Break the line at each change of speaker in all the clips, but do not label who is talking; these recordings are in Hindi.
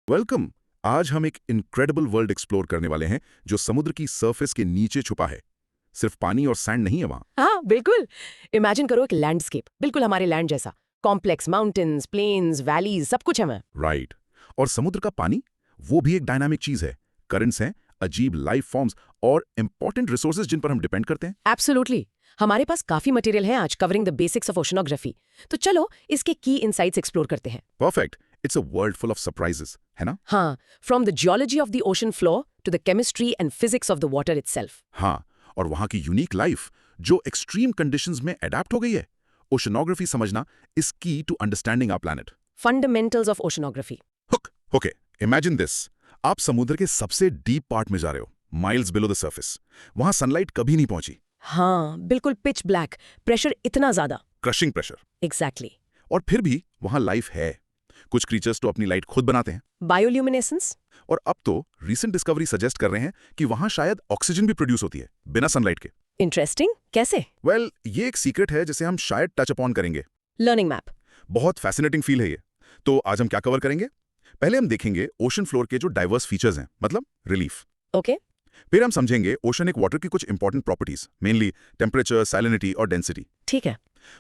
वेलकम। आज हम एक इनक्रेडिबल वर्ल्ड एक्सप्लोर करने वाले हैं जो समुद्र की सरफेस के नीचे छुपा है। सिर्फ पानी और सैंड नहीं है वहां।
हाँ बिल्कुल। इमेजिन करो एक लैंडस्केप, बिल्कुल हमारे लैंड जैसा। कॉम्प्लेक्स माउंटेन्स, प्लेन्स, वैलीज, सब कुछ है वहाँ।
राइट। और समुद्र का पानी, वो भी एक डायनामिक चीज है। करंट्स हैं, अजीब लाइफ फॉर्म्स और इंपॉर्टेंट रिसोर्सेज जिन पर हम डिपेंड करते हैं।
एब्सोल्युटली। हमारे पास काफी मटेरियल है आज covering the basics of oceanography. तो चलो इसके की इनसाइट्स एक्सप्लोर करते हैं।
Perfect. It's a world full of surprises, है ना?
हाँ, from the geology of the ocean floor to the chemistry and physics of the water itself.
हाँ, और वहां की यूनिक लाइफ जो एक्सट्रीम कंडीशंस में अडेप्ट हो गई है। ओशनोग्राफी समझना is key to understanding our planet.
Fundamentals of oceanography.
Hook, okay, imagine this. आप समुद्र के सबसे डीप पार्ट में जा रहे हो, माइल्स बिलो द सरफेस। वहां सनलाइट कभी नहीं पहुंची।
हाँ बिल्कुल, पिच ब्लैक, प्रेशर इतना ज्यादा।
Crushing pressure.
एग्जैक्टली।
और फिर भी वहां लाइफ है। कुछ क्रीचर्स तो अपनी लाइट खुद बनाते हैं।
बायोल्यूमिनेसेंस।
और अब तो रीसेंट डिस्कवरी सजेस्ट कर रहे हैं कि वहां शायद ऑक्सीजन भी प्रोड्यूस होती है बिना सनलाइट के।
इंटरेस्टिंग, कैसे?
ये एक सीक्रेट है जिसे हम शायद टच अपॉन करेंगे।
Learning map.
बहुत फैसिनेटिंग फील है ये। तो आज हम क्या कवर करेंगे? पहले हम देखेंगे ओशन फ्लोर के जो डाइवर्स फीचर्स हैं, मतलब रिलीफ।
ओके।
फिर हम समझेंगे ओशनिक वाटर की कुछ important properties, mainly temperature, salinity और डेंसिटी।
ठीक है।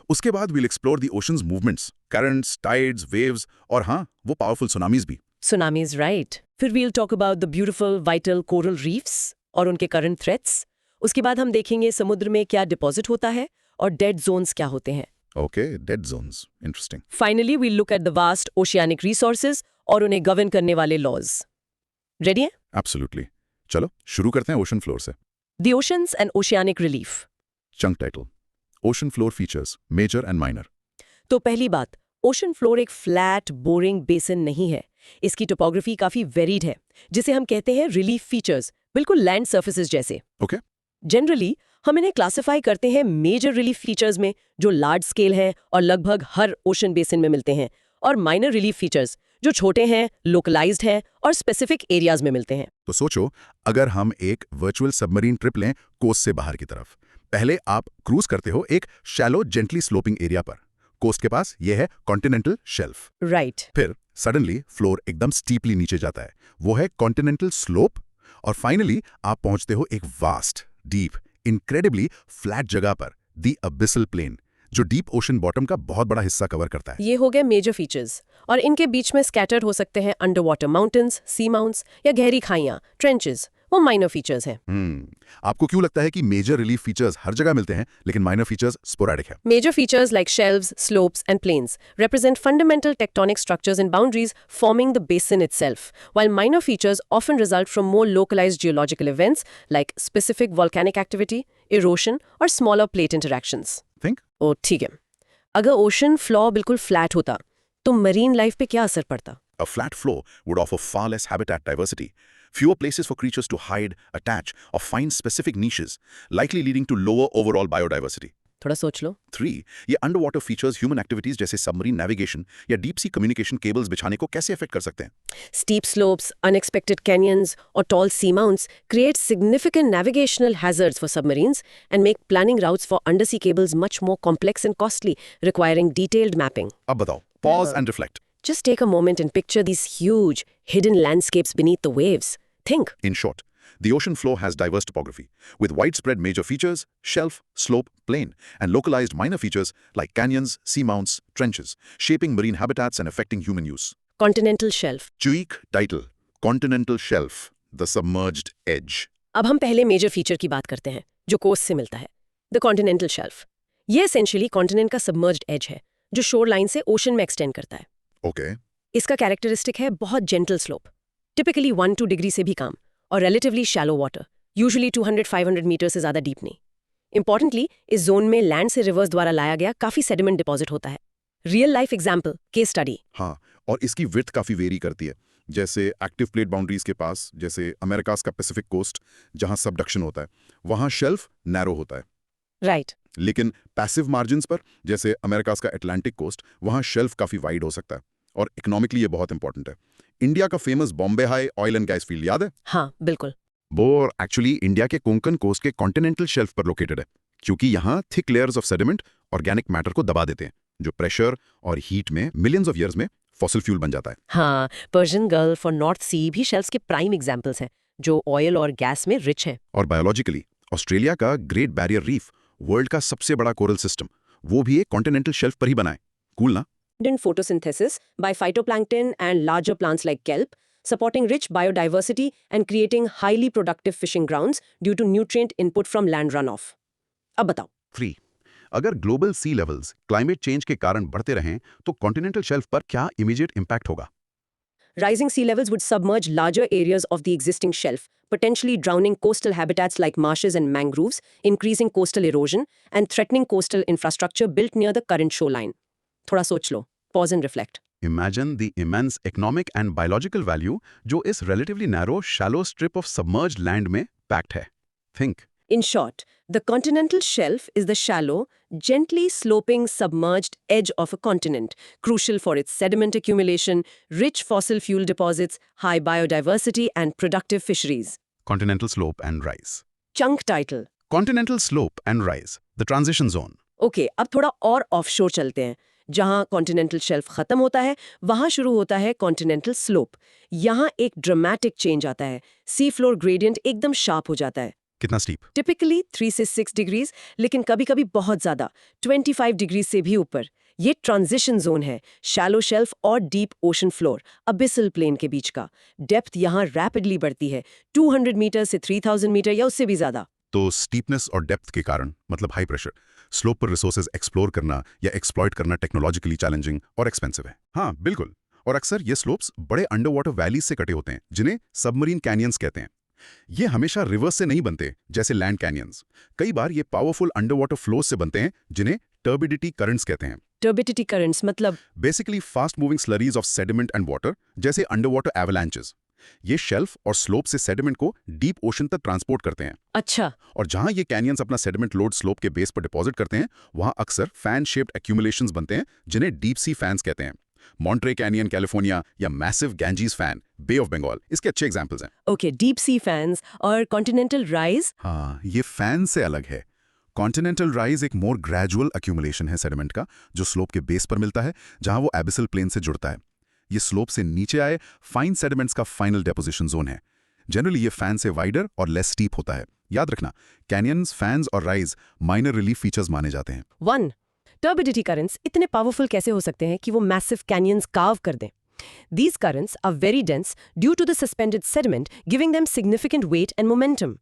उसके बाद we'll explore the ocean's movements, currents, tides, waves और हाँ, वो पावरफुल सुनामीज भी।
Tsunamis, right. फिर we'll talk about the beautiful vital coral reefs और उनके करंट थ्रेट्स। उसके बाद हम देखेंगे समुद्र में क्या डिपॉजिट होता है और डेड जोन्स क्या होते हैं।
Okay, dead zones, interesting.
Finally we'll look at the vast oceanic resources और उन्हें गवर्न करने वाले लॉज। रेडी है?
एब्सोल्युटली। चलो शुरू करते हैं ओशन फ्लोर से।
The oceans and oceanic relief.
Chunk title, ocean floor features, major and minor.
तो पहली बात, ओशन फ्लोर एक फ्लैट बोरिंग बेसिन नहीं है। इसकी टोपोग्राफी काफी वेरीड है, जिसे हम कहते हैं रिलीफ फीचर्स, बिल्कुल लैंड सर्फेसेस जैसे।
ओके।
जनरली हम इन्हें क्लासिफाई करते हैं मेजर रिलीफ फीचर्स में, जो लार्ज स्केल हैं और लगभग हर ओशन बेसिन में मिलते हैं, और माइनर रिलीफ फीचर्स जो छोटे हैं, लोकलाइज्ड हैं और स्पेसिफिक एरियाज में मिलते हैं।
तो सोचो, अगर हम एक वर्चुअल सबमरीन ट्रिप लें कोस्ट से बाहर की तरफ। पहले आप क्रूज करते हो एक शैलो जेंटली स्लोपिंग एरिया पर। कोस्ट के पास यह है कॉन्टिनेंटल शेल्फ।
राइट।
फिर सडनली फ्लोर एकदम स्टीपली नीचे जाता है, वो है कॉन्टिनेंटल स्लोप। और फाइनली आप पहुंचते हो एक वास्ट, डीप, इनक्रेडिबली फ्लैट जगह पर, द अबिसल प्लेन, जो डीप ओशन बॉटम का बहुत बड़ा हिस्सा कवर करता है।
ये हो गए मेजर फीचर्स, और इनके बीच में स्कैटर्ड हो सकते हैं अंडर वाटर माउंटेन्स, सी माउंट्स या गहरी खाइयां, ट्रेंचेस, वो माइनर फीचर्स हैं।
आपको क्यों लगता है कि मेजर रिलीफ फीचर्स हर जगह मिलते हैं लेकिन माइनर फीचर्स स्पोरेडिक है?
Major features like shelves, slopes, and plains represent fundamental tectonic structures and boundaries forming the basin itself, while minor features often result from more localized geological events like specific volcanic activity, erosion, or smaller plate interactions.
Think.
ओ ठीक है। अगर ओशन फ्लोर बिल्कुल फ्लैट होता, तो मरीन लाइफ पे क्या असर पड़ता?
A flat floor would offer far less habitat diversity, fewer places for creatures to hide, attach, or find specific niches, likely leading to lower overall biodiversity.
थोड़ा सोच लो।
3. ये अंडरवाटर फीचर्स ह्यूमन एक्टिविटीज जैसे सबमरीन नेविगेशन या डीप सी कम्युनिकेशन केबल्स बिछाने को कैसे अफेक्ट कर सकते हैं?
Steep slopes, unexpected canyons, or tall seamounts create significant navigational hazards for submarines and make planning routes for undersea cables much more complex and costly, requiring detailed mapping.
अब बताओ, pause and reflect.
Just take a moment and picture these huge, hidden landscapes beneath the waves. Think.
In short, the ocean floor has diverse topography, with widespread major features, shelf, slope, plain, and localized minor features like canyons, seamounts, trenches, shaping marine habitats and affecting human use.
Continental shelf.
Tweak title, Continental Shelf, the submerged edge.
अब हम पहले मेजर फीचर की बात करते हैं, जो कोस्ट से मिलता है, द कॉन्टिनेंटल शेल्फ। ये एसेंशियली कॉन्टिनेंट का सबमर्ज्ड एज है, जो शोर लाइन से ओशन में एक्सटेंड करता है।
Okay.
इसका कैरेक्टरिस्टिक है बहुत जेंटल स्लोप, टिपिकली 1-2 डिग्री से भी कम, और relatively shallow water, usually 200-500 metre से ज़्यादा डीप नहीं। इंपॉर्टेंटली, इस जोन में लैंड से रिवर्स द्वारा लाया गया काफ़ी सेडिमेंट डिपॉजिट होता है। Real life example, case study.
हाँ, और इसकी विड्थ काफी वेरी करती है। जैसे एक्टिव प्लेट बाउंड्रीज के पास, जैसे अमेरिकास का पैसिफिक कोस्ट, जहां सबडक्शन होता है, वहां शेल्फ नैरो होता है।
राइट।
लेकिन पैसिव मार्जिन्स पर, जैसे अमेरिकास का अटलांटिक कोस्ट, वहां शेल्फ काफी वाइड हो सकता है। और इकोनॉमिकली ये बहुत इंपॉर्टेंट है। इंडिया का famous Bombay high oil and gas field याद है?
हाँ बिल्कुल।
वो एक्चुअली इंडिया के कोंकण कोस्ट के कॉन्टिनेंटल शेल्फ पर लोकेटेड है, क्योंकि यहाँ thick layers of sediment organic matter को दबा देते हैं, जो प्रेशर और हीट में मिलियंस ऑफ ईयर्स में फॉसिल फ्यूल बन जाता है।
हाँ, पर्शियन गल्फ और नॉर्थ सी भी शेल्फ्स के प्राइम एग्जाम्पल्स हैं जो ऑयल और गैस में रिच हैं।
और बायोलॉजिकली ऑस्ट्रेलिया का ग्रेट बैरियर रीफ, वर्ल्ड का सबसे बड़ा कोरल सिस्टम, वो भी एक कॉन्टिनेंटल शेल्फ पर ही बना है। कूल ना?
In photosynthesis by phytoplankton and larger plants like kelp, supporting rich biodiversity and creating highly productive fishing grounds due to nutrient input from land runoff. अब बताओ।
3. अगर ग्लोबल सी लेवल्स क्लाइमेट चेंज के कारण बढ़ते रहें तो कॉन्टिनेंटल शेल्फ पर क्या इमीडिएट इम्पैक्ट होगा?
Rising sea levels would submerge larger areas of the existing shelf, potentially drowning coastal habitats like marshes and mangroves, increasing coastal erosion, and threatening coastal infrastructure built near the current shoreline. थोड़ा सोच लो, pause and reflect.
Imagine the immense economic and biological value जो इस relatively narrow, shallow strip of submerged land में packed है. Think.
In short, the continental shelf is the shallow, gently sloping submerged edge of a continent, crucial for its sediment accumulation, rich fossil fuel deposits, high biodiversity, and productive fisheries.
Continental slope and rise.
Chunk title.
Continental slope and rise. The transition zone.
Okay, अब थोड़ा और ऑफशोर चलते हैं। जहां कॉन्टिनेंटल शेल्फ खत्म होता है वहां शुरू होता है कॉन्टिनेंटल स्लोप। यहां एक ड्रामेटिक चेंज आता है। सी फ्लोर ग्रेडियंट एकदम शार्प हो जाता है।
कितना स्टीप?
टिपिकली 3 से 6 डिग्रीज, लेकिन कभी-कभी बहुत ज्यादा 25 डिग्री से भी ऊपर। ये ट्रांजिशन जोन है, शैलो शेल्फ और डीप ओशन फ्लोर, अबिसल प्लेन के बीच का। डेप्थ यहाँ रैपिडली बढ़ती है, 200 मीटर से 3000 मीटर या उससे भी ज्यादा।
तो स्टीपनेस और डेप्थ के कारण, मतलब हाई प्रेशर, स्लोप पर रिसोर्सेज एक्सप्लोर करना या एक्सप्लॉइट करना टेक्नोलॉजिकली चैलेंजिंग और एक्सपेंसिव है। हाँ, बिल्कुल। और अक्सर ये स्लोप्स बड़े अंडर वाटर वैलीज से कटे होते हैं, जिन्हें सबमरीन कैनियंस कहते हैं। ये हमेशा रिवर्स से नहीं बनते जैसे लैंड कैनियंस। कई बार ये पावरफुल अंडर वाटर फ्लोज से बनते हैं, जिन्हें टर्बिडिटी करंट्स कहते हैं।
टर्बिडिटी करंट्स मतलब?
Basically fast moving slurries of sediment and water, जैसे अंडर वाटर एवलांचेस। ये शेल्फ और स्लोप से सेडिमेंट को डीप ओशन तक ट्रांसपोर्ट करते हैं।
अच्छा।
और जहां ये कैनियंस अपना सेडिमेंट लोड स्लोप के बेस पर डिपॉजिट करते हैं, वहां अक्सर फैन शेप्ड एक्यूमुलेशंस बनते हैं, जिन्हें डीप सी फैंस कहते हैं। मॉन्ट्रे कैनियन कैलिफोर्निया या massive Ganges fan bay of Bengal इसके अच्छे एग्जांपल्स हैं।
ओके, डीप सी फैंस और कॉन्टिनेंटल राइज?
हाँ, ये फैन से अलग है। कॉन्टिनेंटल राइज एक मोर ग्रेजुअल एक्यूमुलेशन है सेडिमेंट का, जो स्लोप के बेस पर मिलता है, जहां वो एबिसल प्लेन से जुड़ता है। ये स्लोप से नीचे आए फाइन सेडिमेंट्स का फाइनल डेपोजिशन जोन है। जनरली ये फैन से वाइडर और लेस स्टीप होता है। याद रखना, कैनियंस, फैंस और राइज माइनर रिलीफ फीचर्स माने जाते हैं।
1. टर्बिडिटी करंट्स इतने पावरफुल कैसे हो सकते हैं कि वो मैसिव कैनियंस कार्व कर दें? These currents are very dense due to the suspended sediment, giving them significant weight and momentum.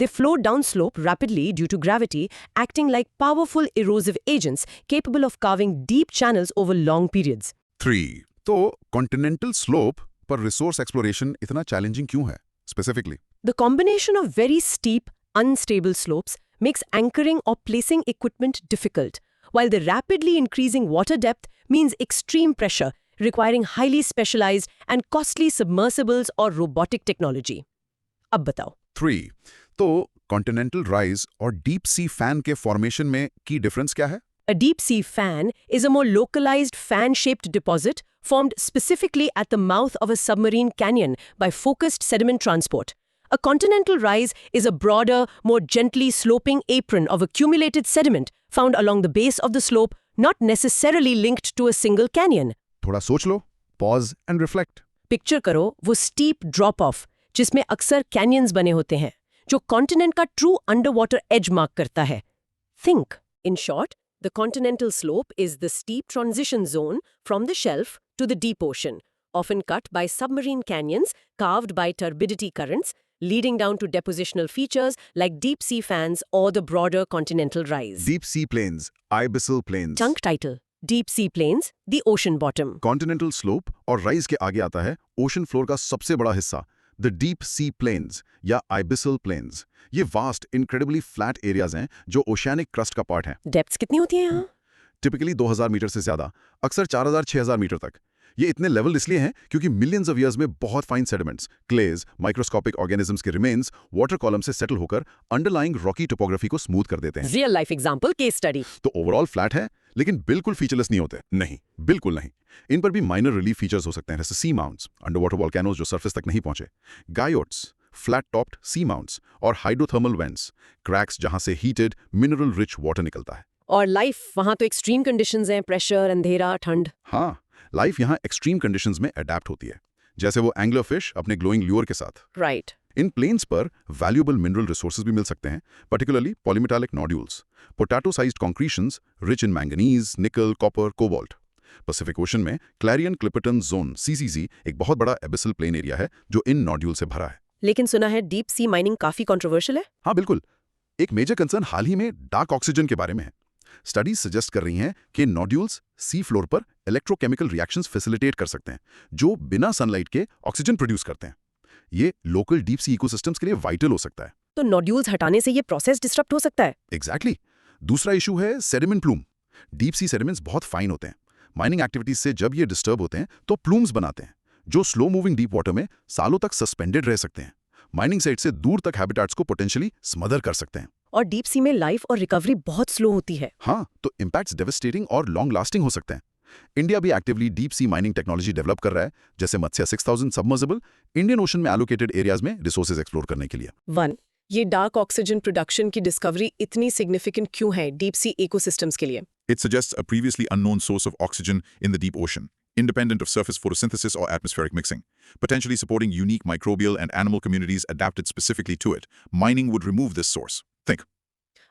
They flow downslope rapidly due to gravity, acting like powerful erosive agents capable of carving deep channels over long periods.
3. तो कॉन्टिनेंटल स्लोप पर रिसोर्स एक्सप्लोरेशन इतना चैलेंजिंग क्यों है specifically?
The combination of very steep, unstable slopes makes anchoring or placing equipment difficult, while the rapidly increasing water depth means extreme pressure, requiring highly specialized and costly submersibles or robotic technology. अब बताओ।
3. तो कॉन्टिनेंटल राइज और डीप सी फैन के फॉर्मेशन में की डिफरेंस क्या है?
A deep sea fan is a more localized fan-shaped deposit formed specifically at the mouth of a submarine canyon by focused sediment transport. A continental rise is a broader, more gently sloping apron of accumulated sediment found along the base of the slope, not necessarily linked to a single canyon.
थोड़ा सोच लो, पॉज एंड रिफ्लेक्ट।
पिक्चर करो वो स्टीप ड्रॉप ऑफ जिसमें अक्सर कैनियंस बने होते हैं, जो कॉन्टिनेंट का ट्रू अंडरवाटर एज मार्क करता है। Think. In short, the continental slope is the steep transition zone from the shelf to the deep ocean, often cut by submarine canyons carved by turbidity currents, leading down to depositional features like deep sea fans or the broader continental rise.
Deep sea plains, abyssal plains.
Chunk title: Deep Sea Plains, the Ocean Bottom.
Continental slope और राइज के आगे आता है ओशन फ्लोर का सबसे बड़ा हिस्सा, द डीप सी प्लेन्स या आइबिसल प्लेन्स। ये वास्ट, इनक्रेडिबली फ्लैट एरियाज हैं जो ओशियानिक क्रस्ट का पार्ट हैं।
डेप्थ्स कितनी होती है यहाँ?
टिपिकली 2000 मीटर से ज्यादा, अक्सर 4000-6000 मीटर तक। ये इतने लेवल इसलिए हैं क्योंकि मिलियंस ऑफ ईयर्स में बहुत फाइन सेडिमेंट्स, क्लेज, माइक्रोस्कोपिक ऑर्गेनिजम्स के रिमेन्स वाटर कॉलम से सेटल होकर अंडरलाइंग रॉकी टोपोग्राफी को स्मूथ कर देते हैं।
Real life example, case study.
तो ओवरऑल फ्लैट है, लेकिन बिल्कुल फीचरलेस नहीं होते। नहीं, बिल्कुल नहीं। इन पर भी माइनर रिलीफ फीचर्स हो सकते हैं, जैसे सी माउंट्स, अंडर वाटर वॉल्केनोज जो सरफेस तक नहीं पहुंचे, गायोट्स, फ्लैट टॉप्ड सी माउंट्स और हाइड्रोथर्मल वेंट्स, क्रैक्स जहां से हीटेड मिनरल रिच वाटर निकलता है।
और लाइफ वहां तो एक्सट्रीम कंडीशंस हैं, प्रेशर, अंधेरा, ठंड।
हाँ, लाइफ यहाँ एक्सट्रीम कंडीशंस में अडेप्ट होती है, जैसे वो एंग्लर फिश अपने ग्लोइंग ल्यूर के साथ।
राइट।
इन प्लेन्स पर वैल्यूएबल मिनरल रिसोर्सेज भी मिल सकते हैं, particularly polymetallic nodules, potato sized concretions rich in manganese, nickel, copper, cobalt. Pacific Ocean में क्लैरियन क्लिपर्टन जोन (CCZ) एक बहुत बड़ा एबिसल प्लेन एरिया है जो इन नोड्यूल से भरा है।
लेकिन सुना है डीप सी माइनिंग काफी कंट्रोवर्शियल है।
हाँ बिल्कुल। एक मेजर कंसर्न हाल ही में डार्क ऑक्सीजन के बारे में है। स्टडीज सजेस्ट कर रही हैं कि नोड्यूल्स सी फ्लोर पर इलेक्ट्रोकेमिकल रिएक्शंस फैसिलिटेट कर सकते हैं जो बिना सनलाइट के ऑक्सीजन प्रोड्यूस करते हैं। ये लोकल डीप सी इकोसिस्टम्स के लिए वाइटल हो सकता है।
तो नोड्यूल्स हटाने से ये प्रोसेस डिस्टर्ब हो सकता है।
एग्जैक्टली। दूसरा इशू है sediment plume. Deep sea sediments बहुत फाइन होते हैं। माइनिंग एक्टिविटीज से जब ये डिस्टर्ब होते हैं तो प्लूम्स बनाते हैं जो स्लो मूविंग डीप वाटर में सालों तक सस्पेंडेड रह सकते हैं। माइनिंग साइट से दूर तक हैबिटेट्स को पोटेंशियली स्मदर कर सकते हैं।
और डीप सी में लाइफ और रिकवरी बहुत स्लो होती है।
हाँ, तो इम्पैक्ट्स डेवास्टेटिंग और लॉन्ग लास्टिंग हो सकते हैं। इंडिया भी actively deep sea mining technology develop कर रहा है, जैसे मत्स्य 6000 सबमर्सिबल इंडियन ओशन में एलोकेटेड एरियाज में रिसोर्सेज एक्सप्लोर करने के लिए।
ये डार्क ऑक्सीजन प्रोडक्शन की डिस्कवरी इतनी सिग्निफिकेंट क्यों है डीप सी इकोसिस्टम्स के लिए?
It suggests a previously unknown source of oxygen in the deep ocean, independent of surface photosynthesis or atmospheric mixing, potentially supporting unique microbial and animal communities adapted specifically to it. Mining would remove this source. Think.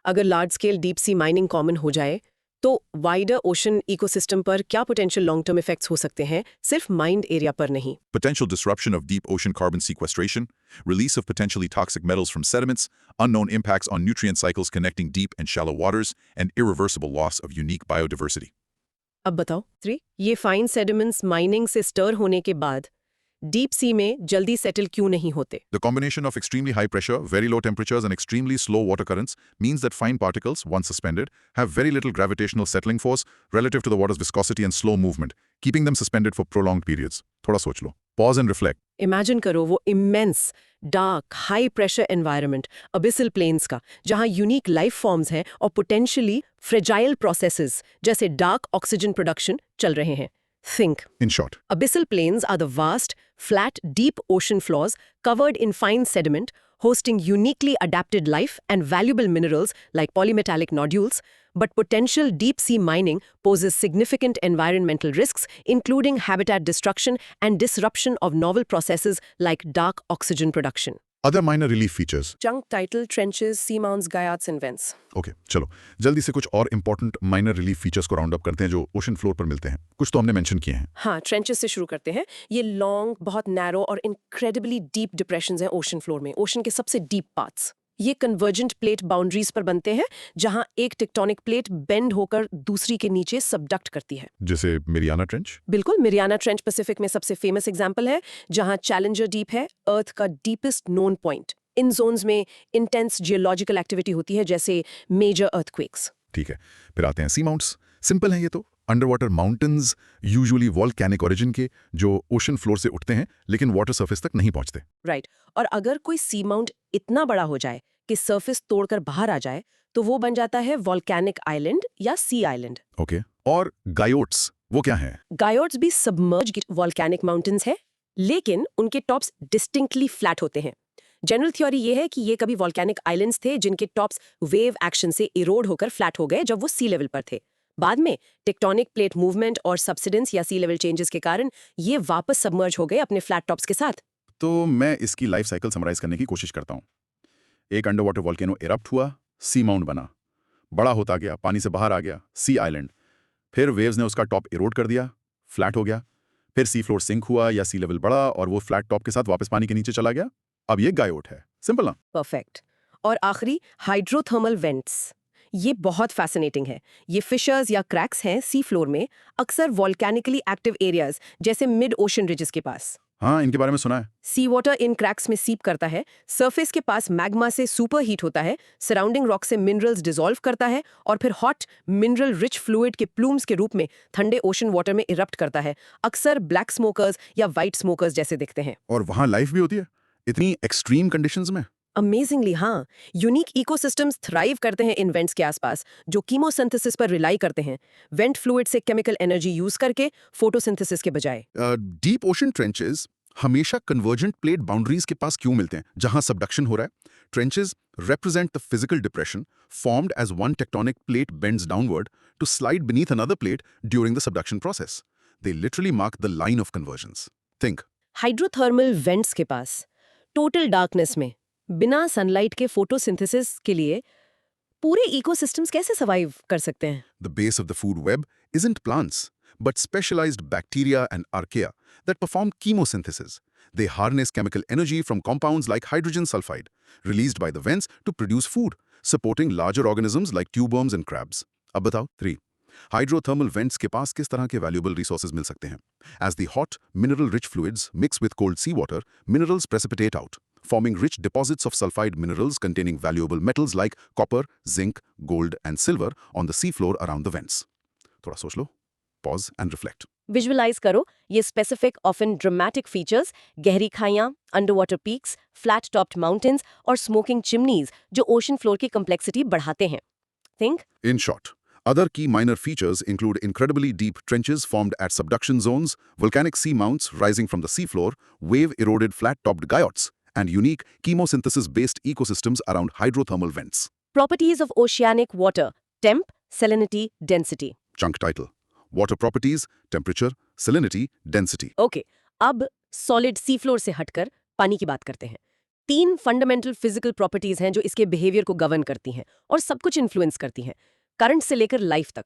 अगर large scale deep sea mining common हो जाए तो वाइडर ओशन इकोसिस्टम पर क्या पोटेंशियल लॉन्ग टर्म इफेक्ट्स हो सकते हैं, सिर्फ माइंड एरिया पर नहीं?
Potential disruption of deep ocean carbon sequestration, release of potentially toxic metals from sediments, unknown impacts on nutrient cycles connecting deep and shallow waters, and irreversible loss of unique biodiversity.
अब बताओ ये फाइन सेडिमेंट्स माइनिंग से स्टर होने के बाद डीप सी में जल्दी सेटल क्यों नहीं होते?
The combination of extremely high pressure, very low temperatures, and extremely slow water currents means that fine particles, once suspended, have very little gravitational settling force relative to the water's viscosity and slow movement, keeping them suspended for prolonged periods. थोड़ा सोच लो. Pause and reflect.
इमेजिन करो वो immense dark high pressure environment abyssal plains का, जहां यूनिक लाइफ फॉर्म्स हैं और पोटेंशियली फ्रेजाइल प्रोसेसेस जैसे डार्क ऑक्सीजन प्रोडक्शन चल रहे हैं। Think.
In short,
Abyssal plains are the vast, flat, deep ocean floors covered in fine sediment, hosting uniquely adapted life and valuable minerals like polymetallic nodules, but potential deep-sea mining poses significant environmental risks, including habitat destruction and disruption of novel processes like dark oxygen production.
other minor relief features.
Chunk title, trenches, seamounts, guyats and vents.
Okay चलो जल्दी से कुछ और इंपॉर्टेंट माइनर रिलीफ फीचर्स को राउंड अप करते हैं जो ओशन फ्लोर पर मिलते हैं। कुछ तो हमने मेंशन किए हैं।
हाँ, ट्रेंचेस से शुरू करते हैं। ये लॉन्ग, बहुत नैरो और इनक्रेडिबली डीप डिप्रेशंस हैं ओशन फ्लोर में, ओशन के सबसे डीप पार्ट्स। ये कन्वर्जेंट प्लेट बाउंड्रीज पर बनते हैं जहां एक टेक्टोनिक प्लेट बेंड होकर दूसरी के नीचे सबडक्ट करती है।
जैसे मेरियाना ट्रेंच।
बिल्कुल, मेरियाना ट्रेंच पैसिफिक में सबसे फेमस एग्जांपल है, जहां चैलेंजर डीप है, अर्थ का डीपेस्ट नोन पॉइंट। इन जोन्स में इंटेंस जियोलॉजिकल एक्टिविटी होती है, जैसे मेजर अर्थक्वेक्स।
ठीक है, फिर आते हैं सी माउंट्स। सिंपल हैं ये तो, under water mountains, usually volcanic origin के, जो ओशन फ्लोर से उठते हैं लेकिन वाटर सरफेस तक नहीं पहुंचते।
राइट। और अगर कोई सी माउंट इतना बड़ा हो जाए कि सरफेस तोड़कर बाहर आ जाए तो वो बन जाता है वॉल्केनिक आइलैंड या सी आइलैंड।
ओके, और गायोट्स वो क्या हैं?
गायोट्स भी सबमर्ज्ड वॉल्केनिक माउंटेन्स है, लेकिन उनके टॉप्स डिस्टिंक्टली फ्लैट होते हैं। जनरल थ्योरी ये है कि ये कभी वॉल्केनिक आइलैंड्स थे जिनके टॉप्स वेव एक्शन से इरोड होकर फ्लैट हो गए जब वो सी लेवल पर थे। बाद में टेक्टोनिक प्लेट मूवमेंट और सब्सिडेंस या सी लेवल चेंजेस के कारण ये वापस सबमर्ज हो गए अपने फ्लैट टॉप्स के साथ।
तो मैं इसकी लाइफ साइकिल समराइज करने की कोशिश करता हूँ। एक अंडर वाटर वॉल्केनो इरप्ट हुआ, सी माउंट बना, बड़ा होता गया, पानी से बाहर आ गया, सी आइलैंड। फिर वेव्स ने उसका टॉप इरोड कर दिया, फ्लैट हो गया। फिर सी फ्लोर सिंक हुआ या सी लेवल बढ़ा और वो फ्लैट टॉप के साथ वापस पानी के नीचे चला गया। अब ये गायोट है। सिंपल ना?
परफेक्ट। और आखिरी हाइड्रोथर्मल वेंट्स। ये बहुत फैसिनेटिंग है। ये फिशर्स या क्रैक्स हैं सी फ्लोर में, अक्सर वॉल्केनिकली एक्टिव एरियाज जैसे मिड ओशन रिजेस के पास।
हाँ, इनके बारे में सुना है।
सी वाटर इन क्रैक्स में सीप करता है, सरफेस के पास मैग्मा से सुपर हीट होता है, सराउंडिंग रॉक से मिनरल्स डिसॉल्व करता है और फिर हॉट मिनरल रिच फ्लूइड के प्लूम्स के रूप में ठंडे ओशन वाटर में इरप्ट करता है। अक्सर ब्लैक स्मोकर्स या व्हाइट स्मोकर्स जैसे दिखते हैं।
और वहाँ लाइफ भी होती है इतनी एक्सट्रीम कंडीशंस में?
अमेजिंगली हाँ, यूनिक इकोसिस्टम्स थ्राइव करते हैं इन वेंट्स के आसपास, जो कीमोसिंथेसिस पर रिलाई करते हैं, वेंट फ्लूइड से केमिकल एनर्जी यूज करके फोटोसिंथेसिस के बजाय।
डीप ओशन ट्रेंचेस हमेशा कन्वर्जेंट प्लेट बाउंड्रीज के पास क्यों मिलते हैं जहां सबडक्शन हो रहा है? Trenches represent the physical depression formed as one tectonic plate bends downward to slide beneath another plate during the subduction process. They literally mark the line of convergence. Think.
Hydrothermal vents के पास टोटल डार्कनेस में बिना सनलाइट के फोटोसिंथेसिस के लिए पूरे इकोसिस्टम्स कैसे सर्वाइव कर सकते हैं?
The base of the food web isn't plants, but specialized bacteria and archaea that perform chemosynthesis. They harness chemical energy from compounds like hydrogen sulfide, released by the vents to produce food, supporting larger organisms like tube worms and crabs. अब बताओ 3. Hydrothermal vents के पास किस तरह के valuable resources मिल सकते हैं? As the hot, mineral-rich fluids mix with cold seawater, minerals precipitate out, forming rich deposits of sulfide minerals containing valuable metals like copper, zinc, gold, and silver on the seafloor around the vents. थोड़ा सोच लो, pause and reflect.
विजुअलाइज करो ये स्पेसिफिक ऑफन ड्रामेटिक फीचर्स, गहरी खाइयां, underwater peaks, flat topped mountains और स्मोकिंग चिमनीज जो ओशन फ्लोर की कम्प्लेक्सिटी बढ़ाते हैं. थिंक.
In short, other key minor features include incredibly deep trenches formed at subduction zones, volcanic seamounts rising from the seafloor, wave-eroded flat-topped guyots, and unique chemosynthesis-based ecosystems around hydrothermal vents.
Properties of oceanic water, temp, salinity, density.
Chunk title: Water properties, temperature, salinity, density.
Okay, अब सॉलिड सी फ्लोर से हटकर पानी की बात करते हैं. 3 फंडामेंटल फिजिकल प्रॉपर्टीज हैं जो इसके बिहेवियर को गवर्न करती हैं और सब कुछ इन्फ्लुएंस करती हैं, करंट से लेकर लाइफ तक.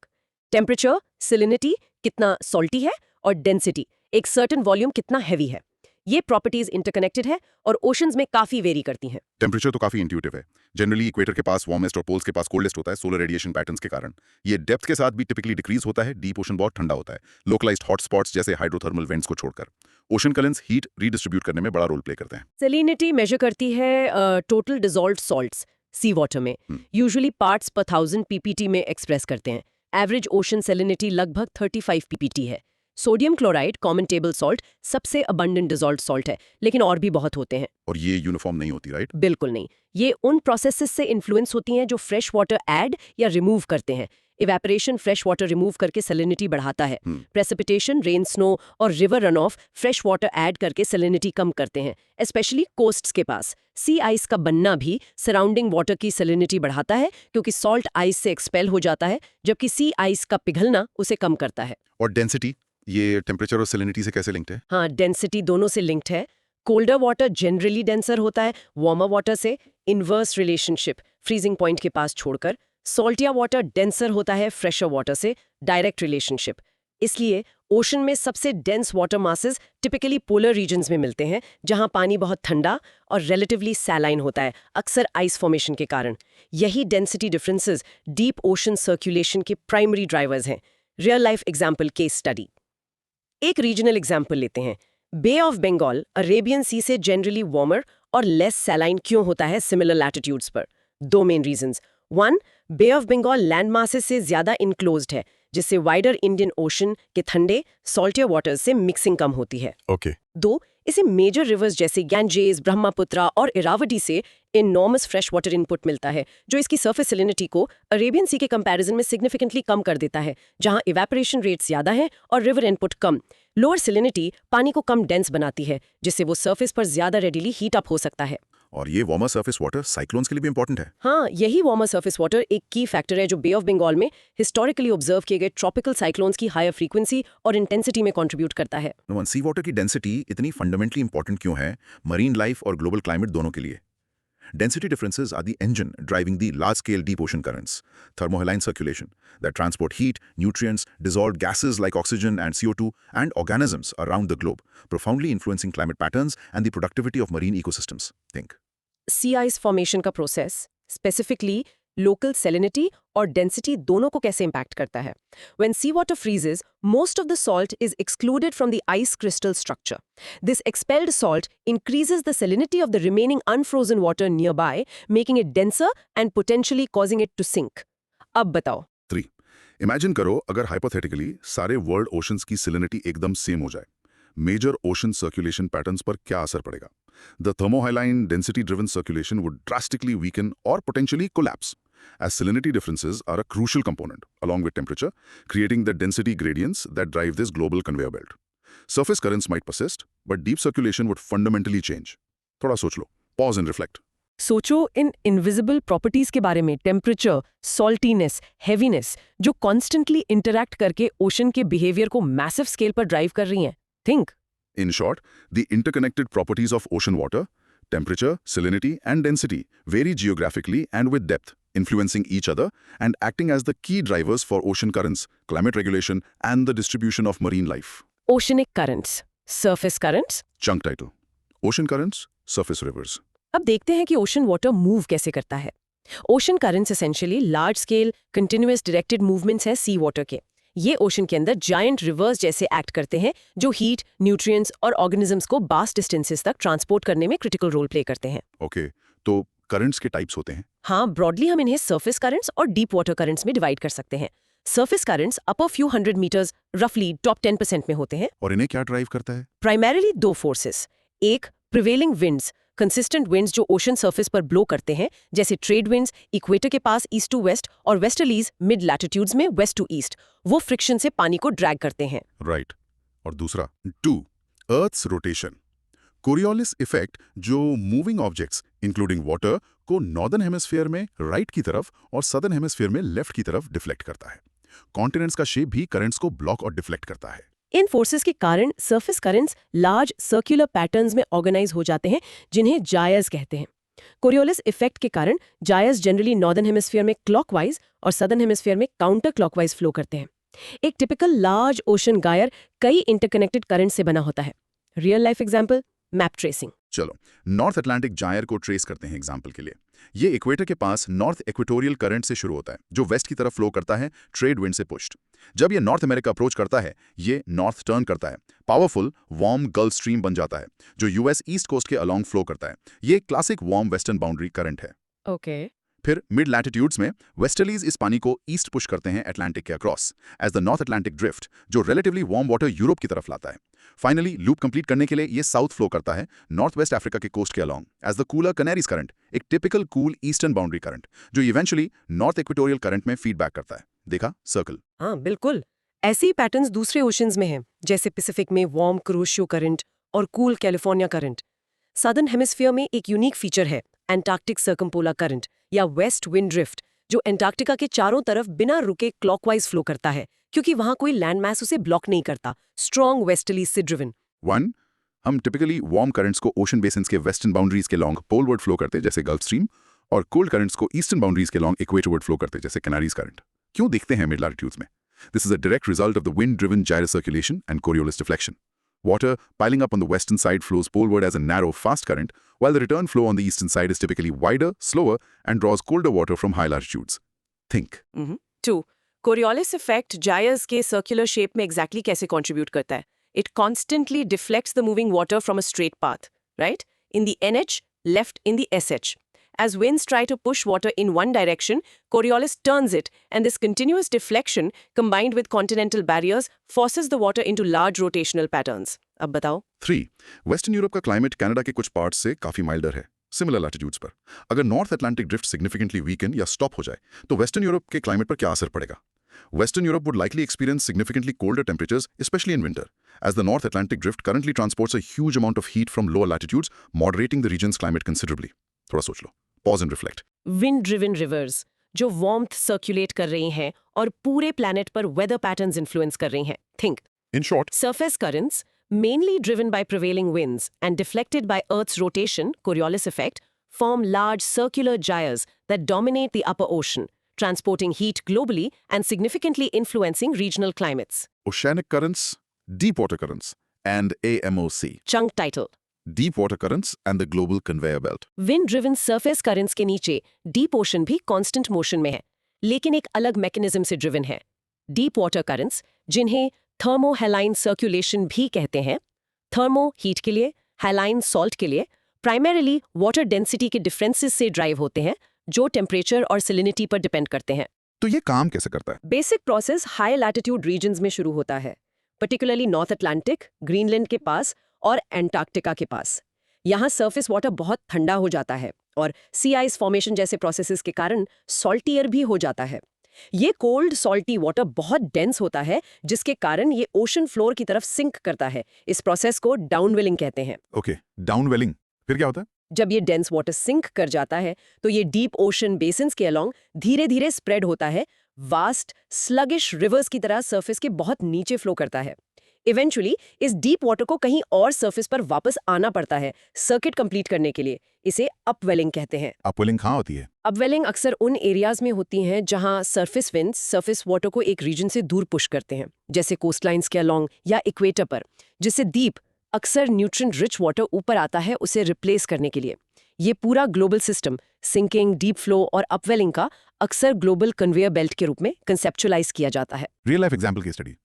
टेम्परेचर, सैलिनिटी, कितना सॉल्टी है, और डेंसिटी, एक सर्टेन वॉल्यूम कितना हैवी है. ये प्रॉपर्टीज इंटरकनेक्टेड है और ओशंस में काफी वेरी करती हैं.
टेम्परेचर तो काफी इंट्यूटिव है. जनरली इक्वेटर के पास वार्मेस्ट और पोल्स के पास कोल्डेस्ट होता है सोलर रेडिएशन पैटर्न्स के कारण. ये डेप्थ के साथ भी टिपिकली डिक्रीज होता है. डीप ओशन बहुत ठंडा होता है, लोकलाइज्ड हॉटस्पॉट्स जैसे हाइड्रोथर्मल वेंट्स को छोड़कर. ओशन करंट्स हीट रीडिस्ट्रीब्यूट करने में बड़ा रोल प्ले करते हैं.
सैलिनिटी मेजर करती है टोटल डिसॉल्व्ड सॉल्ट्स सी वाटर में, यूजुअली पार्ट्स पर 1000 पीपीटी में एक्सप्रेस करते हैं. एवरेज ओशन सैलिनिटी लगभग 35 पीपीटी है. Sodium chloride, common table salt, सबसे अबंडेंट डिसॉल्व्ड सॉल्ट है, लेकिन और भी बहुत होते हैं.
और ये यूनिफॉर्म नहीं होती, राइट?
बिल्कुल नहीं. ये उन प्रोसेसेस से इन्फ्लुएंस होती हैं जो फ्रेश वाटर ऐड या रिमूव करते हैं. इवेपोरेशन फ्रेश वाटर रिमूव करके सैलिनिटी बढ़ाता है. प्रेसिपिटेशन, रेन, स्नो और river run of fresh water add करके सैलिनिटी कम करते हैं, स्पेशली कोस्ट्स के पास. सी आइस का बनना भी सराउंडिंग वाटर की सैलिनिटी बढ़ाता है क्योंकि सॉल्ट आइस से एक्सपेल हो जाता है, जबकि सी आइस का पिघलना उसे कम करता है.
और डेंसिटी, ये टेम्परेचर और सैलिनिटी से कैसे लिंक्ड है?
हाँ, डेंसिटी दोनों से लिंक्ड है. कोल्डर वाटर जनरली डेंसर होता है वार्मर वाटर से, इनवर्स रिलेशनशिप फ्रीजिंग पॉइंट के पास छोड़कर. सॉल्टिया वाटर डेंसर होता है फ्रेशर वाटर से, डायरेक्ट रिलेशनशिप. इसलिए ओशन में सबसे dense water masses typically polar regions में मिलते हैं, जहां पानी बहुत ठंडा और रिलेटिवली सैलाइन होता है, अक्सर आइस फॉर्मेशन के कारण. यही density differences deep ocean circulation के प्राइमरी ड्राइवर्स हैं. Real life example case study. एक रीजनल एग्जाम्पल लेते हैं. Bay of Bengal Arabian Sea से जनरली वार्मर और लेस सैलाइन क्यों होता है सिमिलर लैटिट्यूड्स पर? 2 main reasons. 1, bay of Bengal land masses से ज्यादा इनक्लोज्ड है, जिससे वाइडर इंडियन ओशन के ठंडे सॉल्टियर वाटर्स से मिक्सिंग कम होती है.
ओके.
2, इसे मेजर रिवर्स जैसे गैंजेस, ब्रह्मपुत्रा और इरावती से इनॉर्मस फ्रेश वाटर इनपुट मिलता है, जो इसकी सरफेस सैलिनिटी को अरेबियन सी के कंपैरिजन में सिग्निफिकेंटली कम कर देता है, जहां इवेपोरेशन रेट्स ज्यादा हैं और रिवर इनपुट कम. लोअर सैलिनिटी पानी को कम डेंस बनाती है, जिससे वो सरफेस पर ज्यादा रेडिली हीट अप हो सकता है.
और ये वार्मर सरफेस वाटर साइक्लोन्स के लिए भी इंपॉर्टेंट है.
हाँ, यही वार्मर सरफेस वाटर एक की फैक्टर है जो बे ऑफ बंगाल में हिस्टोरिकली ऑब्जर्व किए गए ट्रॉपिकल साइक्लोन्स की हायर फ्रीक्वेंसी और इंटेंसिटी में कंट्रीब्यूट करता है.
सी वाटर की डेंसिटी इतनी फंडामेंटली इंपॉर्टेंट क्यों है मरीन लाइफ और ग्लोबल क्लाइमेट दोनों के लिए? Density differences are the engine driving the large-scale deep ocean currents, thermohaline circulation, that transport heat, nutrients, dissolved gases like oxygen and CO2, and organisms around the globe, profoundly influencing climate patterns and the productivity of marine ecosystems. Think.
Sea ice formation का प्रोसेस स्पेसिफिकली लोकल सैलिनिटी और डेंसिटी दोनों को कैसे इंपैक्ट करता है. When seawater freezes, most of the salt is excluded from the ice crystal structure. This expelled salt increases the salinity of the remaining unfrozen water nearby, making it denser and potentially causing it to sink. अब बताओ.
3. इमेजिन करो अगर हाइपोथेटिकली सारे वर्ल्ड ओशंस की सैलिनिटी एकदम सेम हो जाए. मेजर ओशन सर्कुलेशन पैटर्न्स पर क्या असर पड़ेगा? The thermohaline density-driven circulation would drastically weaken or potentially collapse, as salinity differences are a crucial component, along with temperature, creating the density gradients that drive this global conveyor belt. Surface currents might persist, but deep circulation would fundamentally change. थोड़ा सोच लो. Pause and reflect.
सोचो इन इनविजिबल प्रॉपर्टीज के बारे में, टेम्परेचर, सॉल्टीनेस, हेवीनेस, जो कॉन्स्टेंटली इंटरैक्ट करके ओशन के बिहेवियर को मैसिव स्केल पर ड्राइव कर रही हैं। थिंक।
In short, the interconnected properties of ocean water, temperature, salinity, and density vary geographically and with depth, influencing each other and acting as the key drivers for ocean currents, climate regulation, and the distribution of marine life.
Oceanic currents, surface currents.
Chunk title: Ocean currents, surface rivers.
अब देखते हैं कि ओशन वाटर मूव कैसे करता है। Ocean currents essentially large scale continuous directed movements हैं सी वाटर के। ये ओशन के अंदर जायंट रिवर्स जैसे एक्ट करते हैं, जो हीट, न्यूट्रिएंट्स और ऑर्गेनिजम्स को वास्ट डिस्टेंसेस तक ट्रांसपोर्ट करने में क्रिटिकल रोल प्ले करते हैं।
Okay, तो currents के types होते हैं.
हाँ, ब्रॉडली हम इन्हें सरफेस करंट्स और डीप वाटर करंट्स में डिवाइड कर सकते हैं। सरफेस करंट्स अपर फ्यू 100 मीटर्स रफली टॉप 10% में होते हैं।
और इन्हें क्या ड्राइव करता है?
प्राइमरीली दो फोर्सेस, एक प्रिवेलिंग विंड्स, कंसिस्टेंट विंड्स जो ओशन सरफेस पर ब्लो करते हैं, जैसे ट्रेड विंड्स इक्वेटर के पास ईस्ट टू वेस्ट और वेस्टर्लीज मिड लैटिट्यूड्स में वेस्ट टू ईस्ट, वो फ्रिक्शन से पानी को ड्रैग करते हैं।
राइट। और दूसरा 2 अर्थ्स रोटेशन। कोरियोलिस इफेक्ट जो मूविंग ऑब्जेक्ट्स इंक्लूडिंग वाटर को नॉर्दर्न हेमिस्फीयर में राइट की तरफ और सदर्न हेमिस्फीयर में लेफ्ट की तरफ डिफ्लेक्ट करता है। कॉन्टिनेंट्स का शेप भी करंट्स को ब्लॉक और डिफ्लेक्ट करता है।
इन फोर्सेस के कारण surface currents large circular patterns में ऑर्गेनाइज हो जाते हैं, जिन्हें जायर्स कहते हैं। कोरियोलिस इफेक्ट के कारण जायर्स जनरली नॉर्दर्न हेमिस्फीयर में क्लॉकवाइज और सदर्न हेमिस्फीयर में काउंटर क्लॉकवाइज फ्लो करते हैं। एक टिपिकल लार्ज ओशन गायर कई इंटरकनेक्टेड करंट से बना होता है। Real life example, map tracing.
चलो नॉर्थ अटलांटिक जायर को ट्रेस करते हैं एग्जाम्पल के लिए। ये इक्वेटर के पास नॉर्थ इक्वेटोरियल करंट से शुरू होता है, जो वेस्ट की तरफ फ्लो करता है ट्रेड विंड से पुश्ड। जब ये नॉर्थ अमेरिका अप्रोच करता है, ये नॉर्थ टर्न करता है, पावरफुल वार्म गल्फ स्ट्रीम बन जाता है, जो यूएस ईस्ट कोस्ट के अलोंग फ्लो करता है। ये classic warm western boundary current है।
ओके।
फिर मिड लैटिट्यूड्स में वेस्टर्लीज इस पानी को ईस्ट पुश करते हैं अटलांटिक के across as the North Atlantic Drift, जो रिलेटिवली वार्म वाटर यूरोप की तरफ लाता है। फाइनली लूप कंप्लीट करने के लिए ये साउथ फ्लो करता है नॉर्थ वेस्ट अफ्रीका के कोस्ट के along as the cooler Canaries current, एक typical cool eastern boundary current, जो इवेंचुअली नॉर्थ इक्वेटोरियल करंट में फीडबैक करता है। देखा सर्कल?
हाँ बिल्कुल, ऐसे ही पैटर्न्स दूसरे ओशंस में हैं, जैसे पैसिफिक में वार्म कुरोशियो करंट और cool California current. Southern hemisphere में एक यूनिक फीचर है एंटार्क्टिक सर्कमपोलर करंट या वेस्ट विंड ड्रिफ्ट, जो एंटार्क्टिका के चारों तरफ बिना रुके क्लॉकवाइज फ्लो करता है, क्योंकि वहां कोई लैंड मैस उसे ब्लॉक नहीं करता, स्ट्रॉन्ग वेस्टर्ली से ड्रिवन।
1 हम टिपिकली वार्म करंट्स को ओशन बेसिन्स के वेस्टर्न बाउंड्रीज के लॉन्ग पोलवर्ड फ्लो करते जैसे गल्फ स्ट्रीम, और कोल्ड करंट्स को ईस्टर्न बाउंड्रीज के लॉन्ग इक्वेटरवर्ड फ्लो करते जैसे कैनारीज करंट। क्यों देखते हैं मिड लैटिट्यूड्स में? This is a direct result of the wind-driven gyrocirculation and Coriolis deflection. Water piling up on the western side flows poleward as a narrow, fast current, while the return flow on the eastern side is typically wider, slower, and draws colder water from high latitudes. Think.
2. Coriolis effect gyres के सर्कुलर शेप में एग्जैक्टली कैसे कंट्रीब्यूट करता है? It constantly deflects the moving water from a straight path, right? In the NH, left in the SH. As winds try to push water in one direction, Coriolis turns it, and this continuous deflection, combined with continental barriers, forces the water into large rotational patterns. अब बताओ।
3. वेस्टर्न यूरोप का क्लाइमेट कनाडा के कुछ पार्ट्स से काफी माइल्डर है, सिमिलर लैटिट्यूड्स पर। अगर north Atlantic drift significantly weaken या स्टॉप हो जाए, तो वेस्टर्न यूरोप के क्लाइमेट पर क्या असर पड़ेगा? Western Europe would likely experience significantly colder temperatures, especially in winter, as the North Atlantic Drift currently transports a huge amount of heat from lower latitudes, moderating the region's climate considerably. थोड़ा सोच लो, pause and reflect.
Wind driven reverse जो वार्मथ सर्कुलेट कर रही हैं और पूरे प्लैनेट पर वेदर पैटर्न्स इन्फ्लुएंस कर रही हैं। थिंक।
In short,
Surface currents, mainly driven by prevailing winds and deflected by Earth's rotation, Coriolis effect, form large circular gyres that dominate the upper ocean, transporting heat globally and significantly influencing regional climates.
oceanic currents, deep water currents, and AMOC.
Chunk title.
Deep water currents and the global conveyor belt.
Wind-driven surface currents के नीचे deep ocean भी constant motion में है, लेकिन एक अलग mechanism से driven है। Deep water currents, जिन्हें thermo-haline circulation भी कहते हैं, thermo heat के लिए, haline salt के लिए, primarily water density के differences से drive होते हैं, जो टेम्परेचर और सैलिनिटी पर डिपेंड करते हैं।
तो ये काम कैसे करता है?
Basic process high latitude regions में शुरू होता है, पर्टिकुलरली नॉर्थ अटलांटिक, ग्रीनलैंड के पास और एंटार्क्टिका के पास। यहाँ सरफेस वाटर बहुत ठंडा हो जाता है और सी आइस फॉर्मेशन जैसे प्रोसेसेस के कारण सॉल्टियर भी हो जाता है। ये कोल्ड सॉल्टी वाटर बहुत डेंस होता है, जिसके कारण ये ओशन फ्लोर की तरफ सिंक करता है। इस प्रोसेस को डाउनवेलिंग कहते हैं।
ओके, डाउनवेलिंग फिर क्या होता है?
जब ये डेंस वाटर सिंक कर जाता है तो ये डीप ओशन बेसिन्स के अलोंग धीरे धीरे स्प्रेड होता है, वास्ट स्लगिश रिवर्स की तरह सरफेस के बहुत नीचे फ्लो करता है। इवेंचुअली इस डीप वाटर को कहीं और सरफेस पर वापस आना पड़ता है सर्किट कंप्लीट करने के लिए। इसे अपवेलिंग कहते हैं।
अपवेलिंग कहाँ होती है?
अपवेलिंग अक्सर उन एरियाज में होती हैं जहां सरफेस विंड्स सरफेस वाटर को एक रीजन से दूर पुश करते हैं, जैसे कोस्टलाइंस के अलोंग या इक्वेटर पर, जिससे डीप अक्सर न्यूट्रिएंट रिच वाटर ऊपर आता है उसे रिप्लेस करने के लिए। ये पूरा global system sinking, deep flow और अपवेलिंग का अक्सर ग्लोबल कन्वेयर बेल्ट के रूप में कंसेप्चुअलाइज किया जाता है।
रियल लाइफ एग्जाम्पल की स्टडी।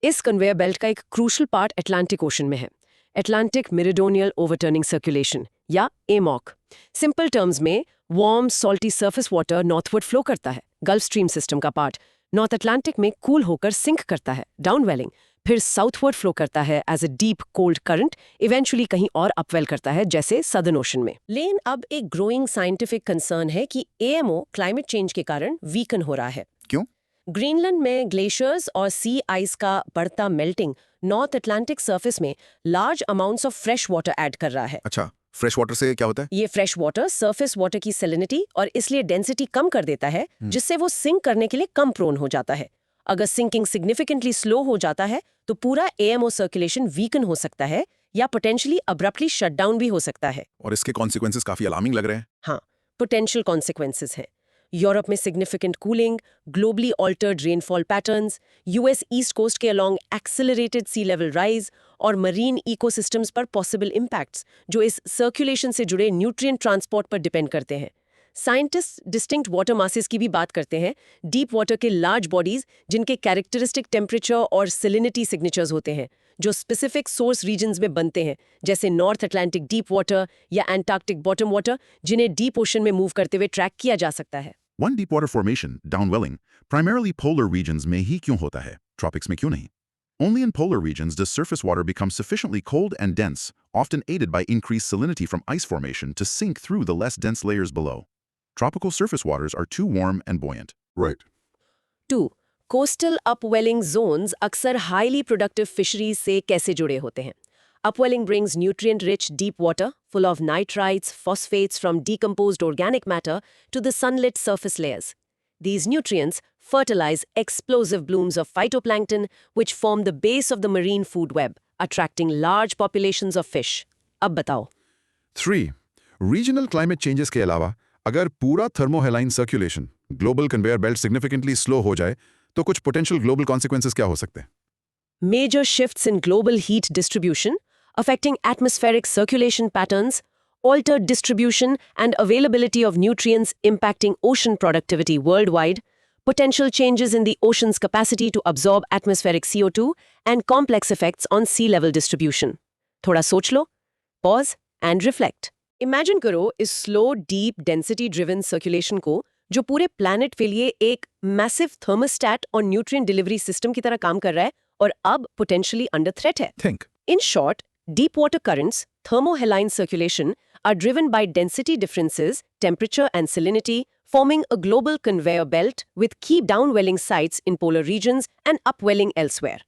इस कन्वेयर बेल्ट का एक क्रूशल पार्ट अटलांटिक ओशन में है, अटलांटिक मेरिडोनियल ओवरटर्निंग सर्कुलेशन या एमॉक। सिंपल टर्म्स में warm salty surface water northward flow करता है। गल्फ स्ट्रीम सिस्टम का पार्ट नॉर्थ अटलांटिक में कूल होकर सिंक करता है, डाउनवेलिंग, फिर साउथवर्ड फ्लो करता है as a deep cold current, eventually कहीं और अपवेल करता है जैसे सदर्न ओशन में। लेकिन अब एक ग्रोइंग साइंटिफिक कंसर्न है कि एएमओ क्लाइमेट चेंज के कारण वीकन हो रहा है।
क्यों?
ग्रीनलैंड में ग्लेशियर्स और सी आइस का बढ़ता मेल्टिंग नॉर्थ अटलांटिक सरफेस में large amounts of fresh water add कर रहा है।
अच्छा, फ्रेश वाटर से क्या होता है?
ये फ्रेश वाटर सरफेस वाटर की सैलिनिटी और इसलिए डेंसिटी कम कर देता है, जिससे वो सिंक करने के लिए कम प्रोन हो जाता है। अगर सिंकिंग सिग्निफिकेंटली स्लो हो जाता है तो पूरा एएमओ सर्कुलेशन वीकन हो सकता है या पोटेंशियली अब्रप्टली शट डाउन भी हो सकता है।
और इसके कॉन्सिक्वेंसेस काफी अलार्मिंग लग रहे हैं।
हाँ, पोटेंशियल कॉन्सिक्वेंसेस हैं। यूरोप में significant cooling, globally altered rainfall patterns, US East Coast के along accelerated sea level rise और मरीन इकोसिस्टम्स पर पॉसिबल इम्पैक्ट्स जो इस सर्कुलेशन से जुड़े न्यूट्रिएंट ट्रांसपोर्ट पर डिपेंड करते हैं। साइंटिस्ट डिस्टिंक्ट वाटर मासेस की भी बात करते हैं, डीप वाटर के लार्ज बॉडीज जिनके कैरेक्टरिस्टिक टेम्परेचर और सैलिनिटी सिग्नेचर्स होते हैं, जो स्पेसिफिक सोर्स रीजन्स में बनते हैं, जैसे नॉर्थ अटलांटिक डीप वाटर या एंटार्क्टिक बॉटम वाटर, जिन्हें डीप ओशन में मूव करते हुए ट्रैक किया जा सकता है।
One deep water formation, downwelling, primarily polar regions में ही क्यों होता है, tropics में क्यों नहीं? Only in polar regions does surface water become sufficiently cold and dense, often aided by increased salinity from ice formation to sink through the less dense layers below. Tropical surface waters are too warm and buoyant. Right.
2. Coastal upwelling zones अक्सर हाईली प्रोडक्टिव फिशरीज से कैसे जुड़े होते हैं? Upwelling brings nutrient-rich deep water, full of nitrites, phosphates from decomposed organic matter, to the sunlit surface layers. These nutrients fertilize explosive blooms of phytoplankton, which form the base of the marine food web, attracting large populations of fish. अब बताओ।
3. Regional climate changes के अलावा अगर पूरा थर्मोहेलाइन circulation, global conveyor belt significantly slow हो जाए तो कुछ पोटेंशियल ग्लोबल कॉन्सिक्वेंसेस क्या हो सकते हैं?
Major shifts in global heat distribution, affecting atmospheric circulation patterns, altered distribution and availability of nutrients impacting ocean productivity worldwide, potential changes in the ocean's capacity to absorb atmospheric CO2, and complex effects on sea level distribution. थोड़ा सोच लो, pause and reflect. Imagine करो इस slow, deep, density-driven circulation को जो पूरे planet के लिए एक massive thermostat और nutrient delivery system की तरह काम कर रहा है और अब potentially under threat है.
Think.
In short, deep water currents, thermohaline circulation, are driven by density differences, temperature and salinity, forming a global conveyor belt with key downwelling sites in polar regions and upwelling elsewhere.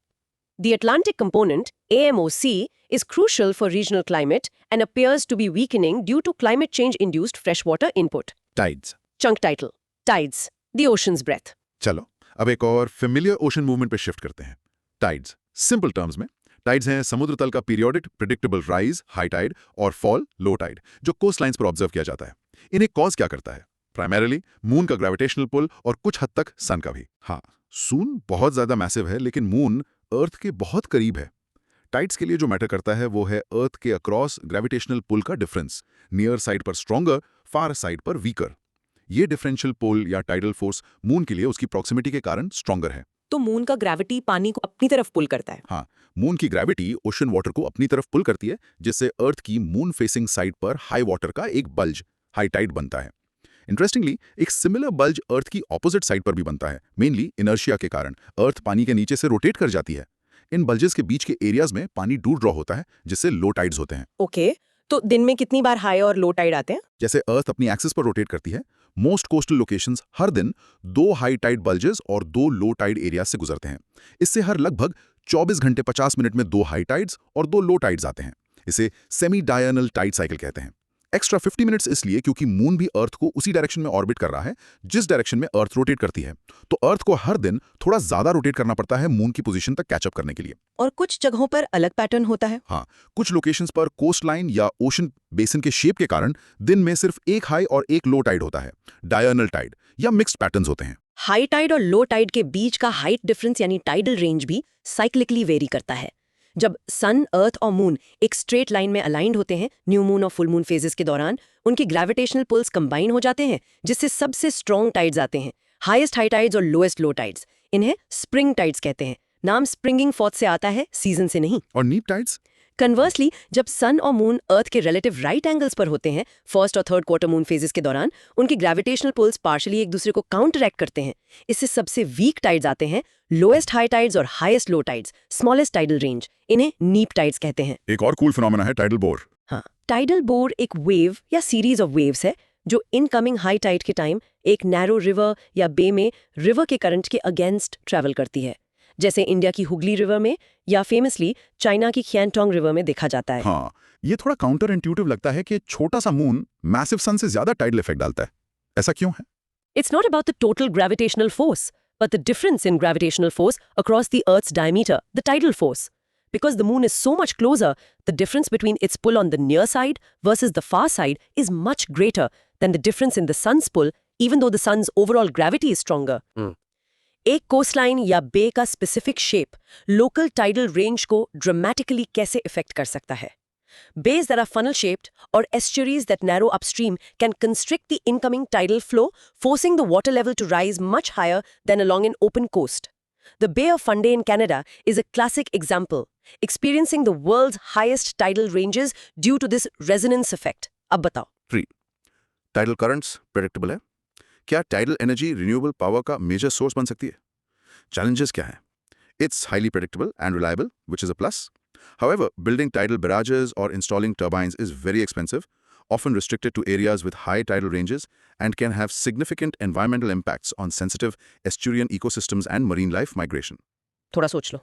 The Atlantic component, AMOC, is crucial for regional climate and appears to be weakening due to climate change-induced freshwater input.
Tides.
Chunk title: Tides, the ocean's breath.
चलो अब एक और फेमिलियर ओशन मूवमेंट पे शिफ्ट करते हैं। टाइड्स। सिंपल टर्म्स में टाइड्स हैं समुद्र तल का periodic predictable rise, high tide, और फॉल, लो टाइड, जो कोस्ट लाइन्स पर ऑब्जर्व किया जाता है। इन्हें कॉज क्या करता है? प्राइमरीली मून का ग्रेविटेशनल पुल और कुछ हद तक सन का भी। हाँ, सून बहुत ज्यादा मैसिव है लेकिन मून अर्थ के बहुत करीब है। टाइड्स के लिए जो मैटर करता है वो है अर्थ के अक्रॉस ग्रेविटेशनल पुल का डिफरेंस, नियर साइड पर स्ट्रॉन्गर, फार साइड पर वीकर। ये डिफरेंशियल पुल या टाइडल फोर्स मून के लिए उसकी प्रॉक्सिमिटी के कारण स्ट्रॉन्गर है।
तो मून का ग्रेविटी पानी को अपनी तरफ पुल करता है।
हाँ, मून की ग्रेविटी ओशन वाटर को अपनी तरफ पुल करती है, जिससे अर्थ की मून फेसिंग साइड पर हाई वाटर का एक बल्ज, हाई टाइड बनता है। इंटरेस्टिंगली, एक सिमिलर बल्ज अर्थ की ऑपोजिट साइड पर भी बनता है, मेनली इनर्शिया के कारण। अर्थ पानी के नीचे से रोटेट कर जाती है। इन बल्जेस के बीच के एरियाज में पानी डू ड्रॉ होता है, जिससे लो टाइड्स होते हैं।
ओके, तो दिन में कितनी बार हाई और लो टाइड आते हैं?
जैसे अर्थ अपनी एक्सिस पर रोटेट करती है, मोस्ट कोस्टल लोकेशंस हर दिन 2 हाई टाइड बल्जेस और 2 लो टाइड एरिया से गुजरते हैं। इससे हर लगभग 24 घंटे 50 मिनट में 2 हाई टाइड्स और 2 लो टाइड्स आते हैं। इसे सेमी डायर्नल टाइड साइकिल कहते हैं। एक्स्ट्रा 50 मिनट्स इसलिए क्योंकि मून भी अर्थ को उसी डायरेक्शन में ऑर्बिट कर रहा है जिस डायरेक्शन में अर्थ रोटेट करती है। तो अर्थ को हर दिन थोड़ा ज्यादा रोटेट करना पड़ता है मून की पोजीशन तक कैचअप करने के लिए।
और कुछ जगहों पर अलग पैटर्न होता है।
हाँ, कुछ लोकेशंस पर कोस्ट लाइन या ओशन बेसिन के शेप के कारण दिन में सिर्फ एक हाई और एक लो टाइड होता है, डायर्नल टाइड या मिक्स्ड पैटर्न्स होते हैं।
हाई टाइड और लो टाइड के बीच का हाइट डिफरेंस यानी टाइडल रेंज भी साइक्लिकली वेरी करता है। जब सन, अर्थ और मून एक स्ट्रेट लाइन में अलाइंड होते हैं न्यू मून और फुल मून फेजेस के दौरान, उनकी ग्रेविटेशनल पुल्स कंबाइन हो जाते हैं, जिससे सबसे स्ट्रॉन्ग टाइड्स आते हैं, हाईएस्ट हाई टाइड्स और लोएस्ट लो टाइड्स। इन्हें स्प्रिंग टाइड्स कहते हैं। नाम स्प्रिंगिंग फॉर्थ से आता है, सीजन से नहीं।
और नीप टाइड्स?
कन्वर्सली, जब सन और मून अर्थ के रिलेटिव राइट एंगल्स पर होते हैं फर्स्ट और थर्ड क्वार्टर मून फेजेस के दौरान, उनकी ग्रेविटेशनल पुल्स पार्शियली एक दूसरे को काउंटरएक्ट करते हैं। इससे सबसे वीक टाइड्स आते हैं, लोएस्ट हाई टाइड्स और हाईएस्ट लो टाइड्स, स्मॉलेस्ट टाइडल रेंज। इन्हें नीप टाइड्स कहते हैं।
एक और कूल फिनोमेना है टाइडल बोर।
हाँ, टाइडल बोर एक वेव या सीरीज ऑफ वेव्स है जो इनकमिंग हाई टाइड के टाइम एक नैरो रिवर या बे में रिवर के करंट के अगेंस्ट ट्रैवल करती है, जैसे इंडिया की हुगली रिवर में या फेमसली चाइना की ख्यानटोंग रिवर में देखा जाता है।
हाँ, ये थोड़ा काउंटर इंट्यूटिव लगता है कि छोटा सा मून मैसिव सन से ज्यादा टाइडल इफेक्ट डालता है। ऐसा क्यों है?
It's not about the total gravitational force, but the difference in gravitational force across the Earth's diameter, the tidal force. Because the moon is so much closer, the difference between its pull on the near side versus the far side is much greater than the difference in the sun's pull, even though the sun's overall gravity is stronger. एक कोस्टलाइन या बे का specific shape local tidal range को ड्रामेटिकली कैसे इफेक्ट कर सकता है? Bays that are funnel-shaped or estuaries that narrow upstream can constrict the incoming tidal flow, forcing the water level to rise much higher than along an open coast. The Bay of Fundy in Canada is a classic example, experiencing the world's highest tidal ranges due to this resonance effect. अब बताओ।
3. टाइडल करंट्स प्रेडिक्टेबल है? क्या टाइडल एनर्जी रिन्यूएबल पावर का मेजर सोर्स बन सकती है? चैलेंजेस क्या है? It's highly predictable and reliable, which is a plus. However, building tidal barrages or installing turbines is very expensive, often restricted to areas with high tidal ranges, and can have significant environmental impacts on sensitive estuarine ecosystems and marine life migration.
थोड़ा सोच लो,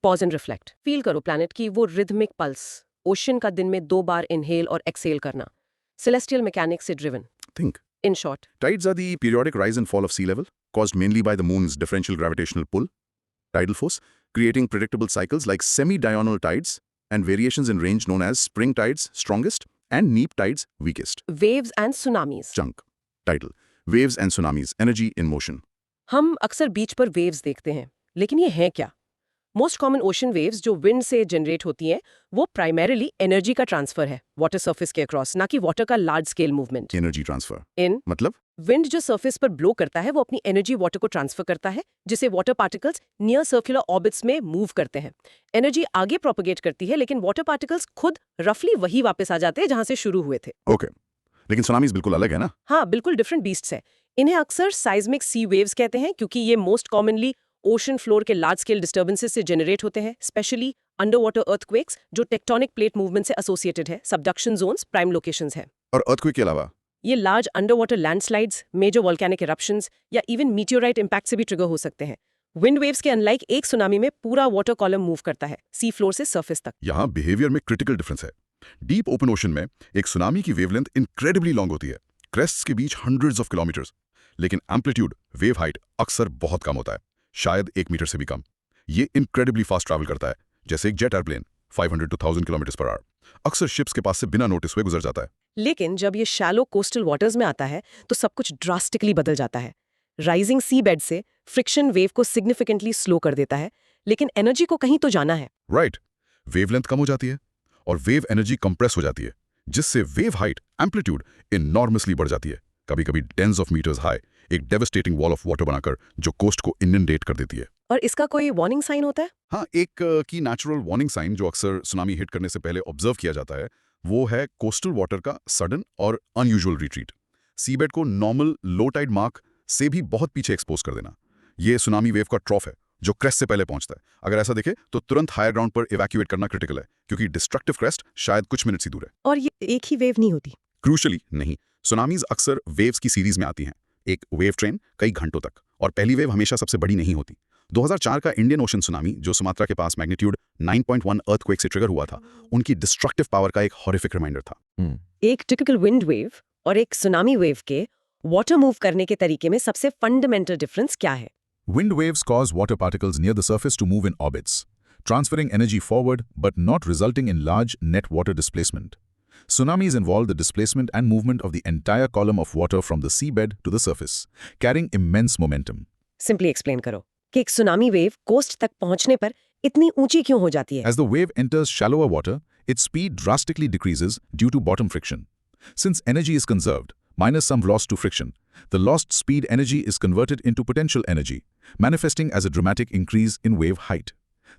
पॉज एंड रिफ्लेक्ट। फील करो प्लैनेट की वो रिदमिक पल्स, ओशन का दिन में 2 बार इनहेल और एक्सहेल करना, सेलेस्टियल मैकेनिक्स से driven.
Think.
In short,
Tides are the periodic rise and fall of sea level, caused mainly by the moon's differential gravitational pull, tidal force, creating predictable cycles like semi-diurnal tides and variations in range known as spring tides strongest and neap tides weakest.
waves and tsunamis.
Chunk. Tidal. Waves and tsunamis. Energy in motion.
हम अक्सर बीच पर वेव्स देखते हैं, लेकिन ये हैं क्या? मोस्ट कॉमन ओशन वेव्स जो विंड से जनरेट होती हैं, वो प्राइमरीली एनर्जी का ट्रांसफर है वाटर सरफेस के अक्रॉस, ना कि वाटर का large scale movement.
Energy transfer.
इन
मतलब?
विंड जो सरफेस पर ब्लो करता है वो अपनी एनर्जी वाटर को ट्रांसफर करता है, जिसे water particles near circular orbits में मूव करते हैं। एनर्जी आगे प्रोपगेट करती है, लेकिन वाटर पार्टिकल्स खुद रफली वही वापस आ जाते हैं जहां से शुरू हुए थे।
Okay. लेकिन tsunamis बिल्कुल अलग है ना?
हाँ, बिल्कुल डिफरेंट बीस्ट्स है। इन्हें अक्सर साइज्मिक सी वेव्स कहते हैं क्योंकि ये मोस्ट कॉमनली ओशन फ्लोर के लार्ज स्केल डिस्टर्बेंसेस से जनरेट होते हैं, स्पेशली अंडर वाटर अर्थक्वेक्स जो टेक्टोनिक प्लेट मूवमेंट से एसोसिएटेड है। सबडक्शन जोन्स प्राइम लोकेशंस है।
और earthquake के अलावा?
ये large underwater landslides, major volcanic eruptions या इवन मीटियोराइट इंपैक्ट से भी ट्रिगर हो सकते हैं। विंड वेव्स के अनलाइक एक सुनामी में पूरा वाटर कॉलम मूव करता है, सी फ्लोर से सरफेस तक।
यहाँ बिहेवियर में क्रिटिकल डिफरेंस है। डीप ओपन ओशन में एक सुनामी की वेवलेंथ इनक्रेडिबली लॉन्ग होती है, क्रेस्ट्स के बीच हंड्रेड्स ऑफ किलोमीटर्स, लेकिन एम्पलीट्यूड, वेव हाइट अक्सर बहुत कम होता है, शायद 1 मीटर से भी कम। ये इनक्रेडिबली फास्ट ट्रैवल करता है, जैसे एक jet airplane 500 to 1000 kilometre per hour अक्सर शिप्स के पास से बिना नोटिस हुए गुजर जाता है।
लेकिन जब ये शैलो कोस्टल वाटर्स में आता है तो सब कुछ ड्रास्टिकली बदल जाता है। राइजिंग सी बेड से फ्रिक्शन वेव को सिग्निफिकेंटली स्लो कर देता है, लेकिन एनर्जी को कहीं तो जाना है।
राइट, वेवलेंथ कम हो जाती है और वेव एनर्जी कंप्रेस हो जाती है, जिससे वेव हाइट, एम्पलीट्यूड इनॉर्मसली बढ़ जाती है, कभी कभी टेंस ऑफ मीटर्स हाई, एक डेवास्टेटिंग वॉल ऑफ वाटर बनाकर जो कोस्ट को इनंडेट कर देती है।
और इसका कोई वार्निंग साइन होता है?
हाँ, एक की नेचुरल वार्निंग साइन जो अक्सर सुनामी हिट करने से पहले ऑब्जर्व किया जाता है, वो है कोस्टल वाटर का सडन और अनयूजुअल रिट्रीट, सीबेड को नॉर्मल लो टाइड मार्क से भी बहुत पीछे एक्सपोज कर देना। ये सुनामी वेव का ट्रॉफ है जो क्रेस्ट से पहले पहुंचता है। अगर ऐसा दिखे तो तुरंत हायर ग्राउंड पर इवैक्यूएट करना क्रिटिकल है, क्योंकि डिस्ट्रक्टिव क्रेस्ट शायद कुछ मिनट ही दूर है।
और ये एक ही वेव नहीं होती?
क्रूशली नहीं, सुनामीज अक्सर वेव्स की सीरीज में आती हैं, एक वेव ट्रेन कई घंटों तक, और पहली वेव हमेशा सबसे बड़ी नहीं होती। 2004 का इंडियन ओशन सुनामी जो सुमात्रा के पास मैग्नीट्यूड
9.1 अर्थक्वेक से ट्रिगर हुआ था, उनकी डिस्ट्रक्टिव पावर का एक हॉरिफिक रिमाइंडर था।
एक टिपिकल विंड वेव और एक सुनामी वेव के वाटर मूव करने के तरीके में सबसे फंडामेंटल डिफरेंस क्या है?
Wind waves cause water particles near the surface to move in orbits, transferring energy forward but not resulting in large net water displacement. Tsunamis involve the displacement and movement of the entire column of water from the seabed to the surface, carrying immense momentum.
Simply explain करो कि एक सुनामी वेव कोस्ट तक पहुंचने पर इतनी ऊंची क्यों हो जाती है?
As the wave enters shallower water, its speed drastically decreases due to bottom friction. Since energy is conserved, minus some loss to friction, the lost speed energy is converted into potential energy, manifesting as a dramatic increase in wave height.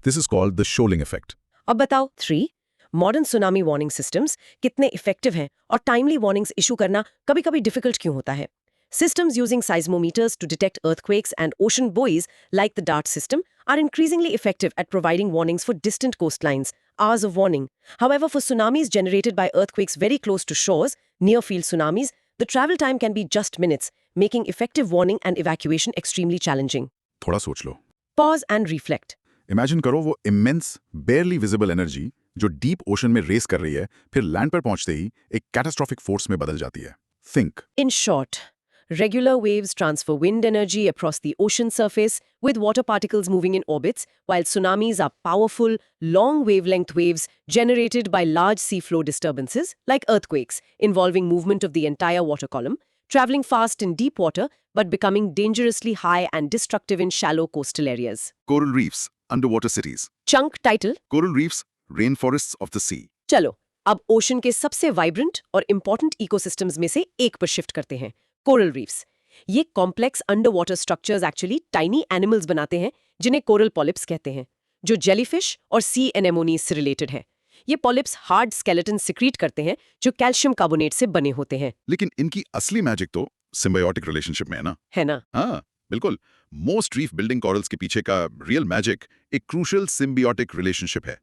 This is called the shoaling effect.
अब बताओ 3 मॉडर्न सुनामी वार्निंग सिस्टम्स कितने इफेक्टिव हैं और टाइमली वार्निंग्स इशू करना कभी-कभी डिफिकल्ट क्यों होता है? Systems using seismometers to detect earthquakes and ocean buoys, like the DART system, are increasingly effective at providing warnings for distant coastlines, hours of warning. However, for tsunamis generated by earthquakes very close to shores, near-field tsunamis, the travel time can be just minutes, making effective warning and evacuation extremely challenging.
थोड़ा सोच लो।
Pause and reflect.
इमेजिन करो वो इमेंस, बेयरली विजिबल एनर्जी जो डीप ओशन में रेस कर रही है, फिर लैंड पर पहुंचते ही एक कैटास्ट्रॉफिक फोर्स में बदल जाती है। Think.
In short, regular waves transfer wind energy across the ocean surface with water particles moving in orbits, while tsunamis are powerful, long wavelength waves generated by large seafloor disturbances like earthquakes, involving movement of the entire water column, traveling fast in deep water but becoming dangerously high and destructive in shallow coastal areas.
Coral reefs, underwater cities.
Chunk title.
Coral reefs, rainforests of the sea.
चलो अब ओशन के सबसे वाइब्रेंट और इंपॉर्टेंट इकोसिस्टम्स में से एक पर शिफ्ट करते हैं, कोरल रीफ्स। ये complex under water structures actually tiny animals बनाते हैं जिन्हें कोरल पॉलिप्स कहते हैं, जो जेलीफिश और सी एनेमोनीज से रिलेटेड है। ये पॉलिप्स हार्ड स्केलेटन सिक्रीट करते हैं जो कैल्शियम कार्बोनेट से बने होते हैं।
लेकिन इनकी असली मैजिक तो सिम्बायोटिक रिलेशनशिप में है ना? हाँ, बिल्कुल। मोस्ट रीफ बिल्डिंग कॉरल्स के पीछे का रियल मैजिक एक क्रूशियल सिम्बियोटिक रिलेशनशिप है।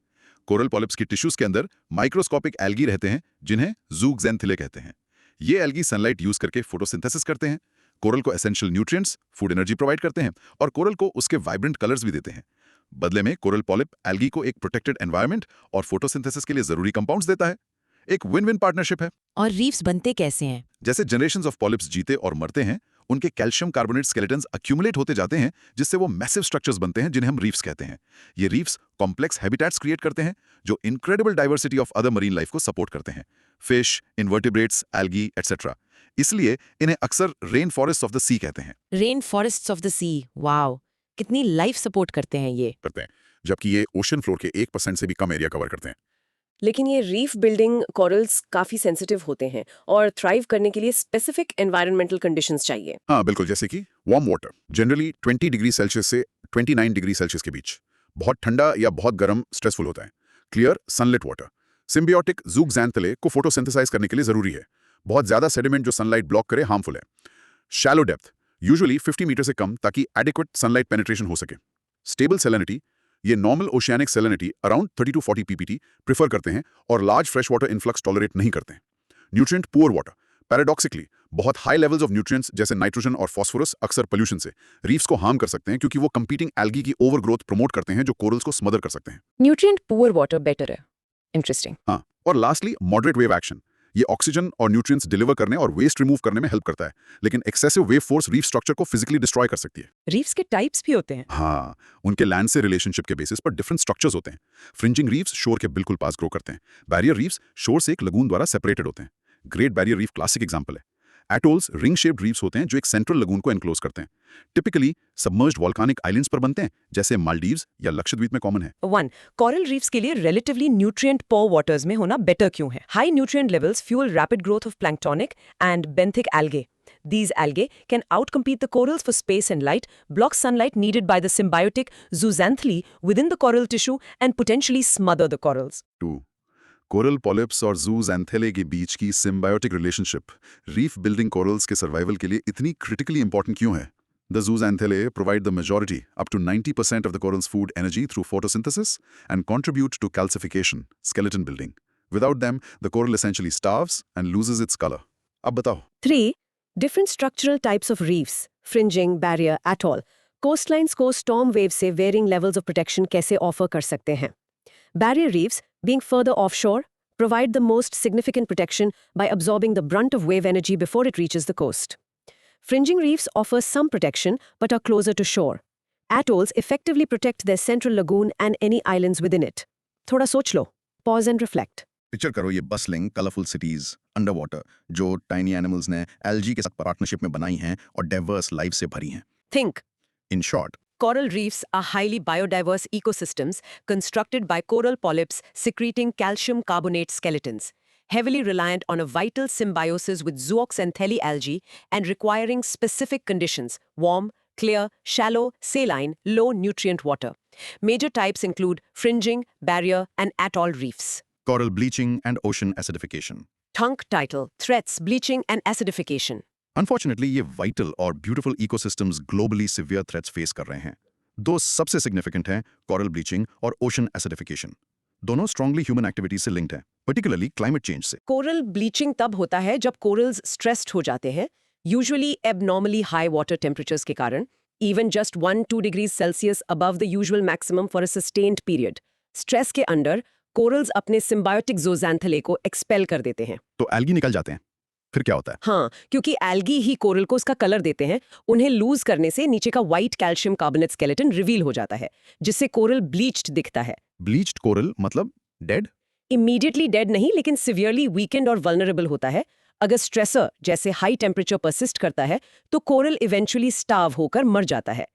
कोरल पॉलिप्स की टिश्यूज के अंदर माइक्रोस्कोपिक एल्गी रहते हैं जिन्हें ज़ूक्सेंथिले कहते हैं। ये एल्गी सनलाइट यूज करके फोटोसिंथेसिस करते हैं, कोरल को essential nutrients, food energy provide करते हैं और कोरल को उसके वाइब्रेंट कलर्स भी देते हैं। बदले में कोरल पॉलिप एल्गी को एक प्रोटेक्टेड एनवायरनमेंट और फोटोसिंथेसिस के लिए जरूरी कंपाउंड्स देता है। एक विन विन पार्टनरशिप है।
और रीफ्स बनते कैसे हैं?
जैसे जनरेशंस ऑफ पॉलिप्स जीते और मरते हैं, उनके कैल्शियम कार्बोनेट स्केलेटन्स अक्यूमुलेट होते जाते हैं, जिससे वो मैसिव स्ट्रक्चर्स बनते हैं जिन्हें हम रीफ्स कहते हैं। ये रीफ्स कॉम्प्लेक्स हैबिटेट्स क्रिएट करते हैं जो incredible diversity of other marine life को सपोर्ट करते हैं, फिश, इन्वर्टिब्रेट्स, एल्गी एटसेट्रा। इसलिए इन्हें अक्सर rainforest of the sea कहते हैं।
Rainforests of the sea, wow, कितनी लाइफ सपोर्ट करते हैं ये।
जबकि ये ओशन फ्लोर के 1% से भी कम एरिया कवर करते हैं।
लेकिन ये रीफ बिल्डिंग कोरल्स काफी सेंसिटिव होते हैं और थ्राइव करने के लिए स्पेसिफिक एनवायरमेंटल कंडीशंस चाहिए।
हाँ बिल्कुल, जैसे कि warm water, generally 20 degree Celsius से 29 डिग्री सेल्सियस के बीच। बहुत ठंडा या बहुत गर्म स्ट्रेसफुल होता है। क्लियर सनलिट वाटर, सिम्बियोटिक ज़ूक्सेंथिले को फोटोसिंथेसाइज करने के लिए जरूरी है। बहुत ज्यादा सेडिमेंट जो सनलाइट ब्लॉक करे हार्मफुल है। शैलो डेप्थ, यूजुअली 50 मीटर से कम ताकि एडिक्वेट सनलाइट पेनिट्रेशन हो सके। स्टेबल सैलिनिटी, ये normal oceanic salinity around 30 to 40 ppt prefer करते हैं और large fresh water influx tolerate नहीं करते हैं। न्यूट्रिएंट पुअर वाटर, पैराडॉक्सिकली बहुत हाई लेवल्स ऑफ न्यूट्रिएंट्स जैसे नाइट्रोजन और फॉस्फोरस अक्सर पोल्यूशन से रीफ्स को हार्म कर सकते हैं क्योंकि वो कंपीटिंग एल्गी की ओवर ग्रोथ प्रमोट करते हैं जो कोरल्स को स्मदर कर सकते हैं।
न्यूट्रिएंट पुअर वाटर बेटर है। इंटरेस्टिंग।
हाँ, और लास्टली मॉडरेट वेव एक्शन, ये ऑक्सीजन और न्यूट्रिएंट्स डिलीवर करने और वेस्ट रिमूव करने में हेल्प करता है, लेकिन excessive wave force reef structure को फिजिकली डिस्ट्रॉय कर सकती है।
रीफ्स के टाइप्स भी होते हैं।
हाँ, उनके लैंड से रिलेशनशिप के बेसिस पर डिफरेंट स्ट्रक्चर्स होते हैं। फ्रिंजिंग रीफ्स शोर के बिल्कुल पास ग्रो करते हैं। बैरियर रीफ्स शोर से एक लगून द्वारा सेपरेटेड होते हैं। Great barrier reef classic example है। एटोल्स रिंग शेप्ड रीफ्स होते हैं जो एक सेंट्रल लगून को एनक्लोज करते हैं। टिपिकली सबमर्ज्ड वोल्केनिक आइलैंड्स पर बनते हैं, जैसे मालदीव्स या लक्षद्वीप में कॉमन है।
1. कोरल रीफ्स के लिए रिलेटिवली न्यूट्रिएंट पोर वाटर्स में होना बेटर क्यों है? High nutrient levels fuel rapid growth of planktonic and benthic algae. These algae can outcompete the corals for space and light, block sunlight needed by the symbiotic zooxanthellae within the coral tissue, and potentially smother the corals.
2. Coral polyps और ज़ूक्सेंथिले के बीच की symbiotic relationship reef building corals के सर्वाइवल के लिए इतनी क्रिटिकली इंपॉर्टेंट क्यों है? The zooxanthellae provide the majority, up to 90% of the coral's food energy through photosynthesis and contribute to calcification, skeleton building. Without them, the coral essentially starves and loses its color. अब बताओ।
3. Different structural types of reefs, fringing, barrier, atoll. Coastlines को storm waves से varying levels of protection कैसे offer कर सकते हैं? Barrier reefs, being further offshore, provide the most significant protection by absorbing the brunt of wave energy before it reaches the coast. Fringing reefs offer some protection but are closer to shore. Atolls effectively protect their central lagoon and any islands within it. थोड़ा सोच लो. Pause and reflect.
पिक्चर करो ये bustling colourful cities under water जो टाइनी एनिमल्स ने एल्गी के साथ पार्टनरशिप में बनाई हैं और डाइवर्स लाइफ से भरी हैं.
Think.
In short,
Coral reefs are highly biodiverse ecosystems constructed by coral polyps secreting calcium carbonate skeletons, heavily reliant on a vital symbiosis with zooxanthellae algae and requiring specific conditions: warm, clear, shallow, saline, low nutrient water. Major types include fringing, barrier, and atoll reefs.
coral bleaching and ocean acidification.
Trunk title: Threats, Bleaching and Acidification.
Unfortunately ये वाइटल और beautiful ecosystems globally severe threats face कर रहे हैं. दो सबसे सिग्निफिकेंट हैं कोरल ब्लीचिंग और ओशन एसिडिफिकेशन. दोनों स्ट्रांगली ह्यूमन एक्टिविटीज से लिंक्ड हैं, पर्टिकुलरली क्लाइमेट चेंज से.
कोरल ब्लीचिंग तब होता है जब कोरल्स स्ट्रेस्ड हो जाते हैं, usually abnormally high water temperatures के कारण, even just 1-2 degrees Celsius above the usual maximum for a sustained period. Stress के अंडर कोरल्स अपने सिम्बायोटिक ज़ूज़ैंथेले को एक्सपेल कर देते हैं.
तो एल्गी निकल जाते हैं. फिर क्या होता है?
हाँ, क्योंकि एल्गी ही कोरल को उसका कलर देते हैं. उन्हें लूज करने से नीचे का white calcium carbonate skeleton reveal हो जाता है, जिससे कोरल ब्लीच्ड दिखता है.
ब्लीच्ड कोरल मतलब डेड?
इमीडिएटली डेड नहीं, लेकिन सिवियरली वीकेंड और वल्नरेबल होता है. अगर स्ट्रेसर जैसे हाई टेम्परेचर परसिस्ट करता है तो कोरल इवेंचुअली स्टार्व होकर मर जाता है.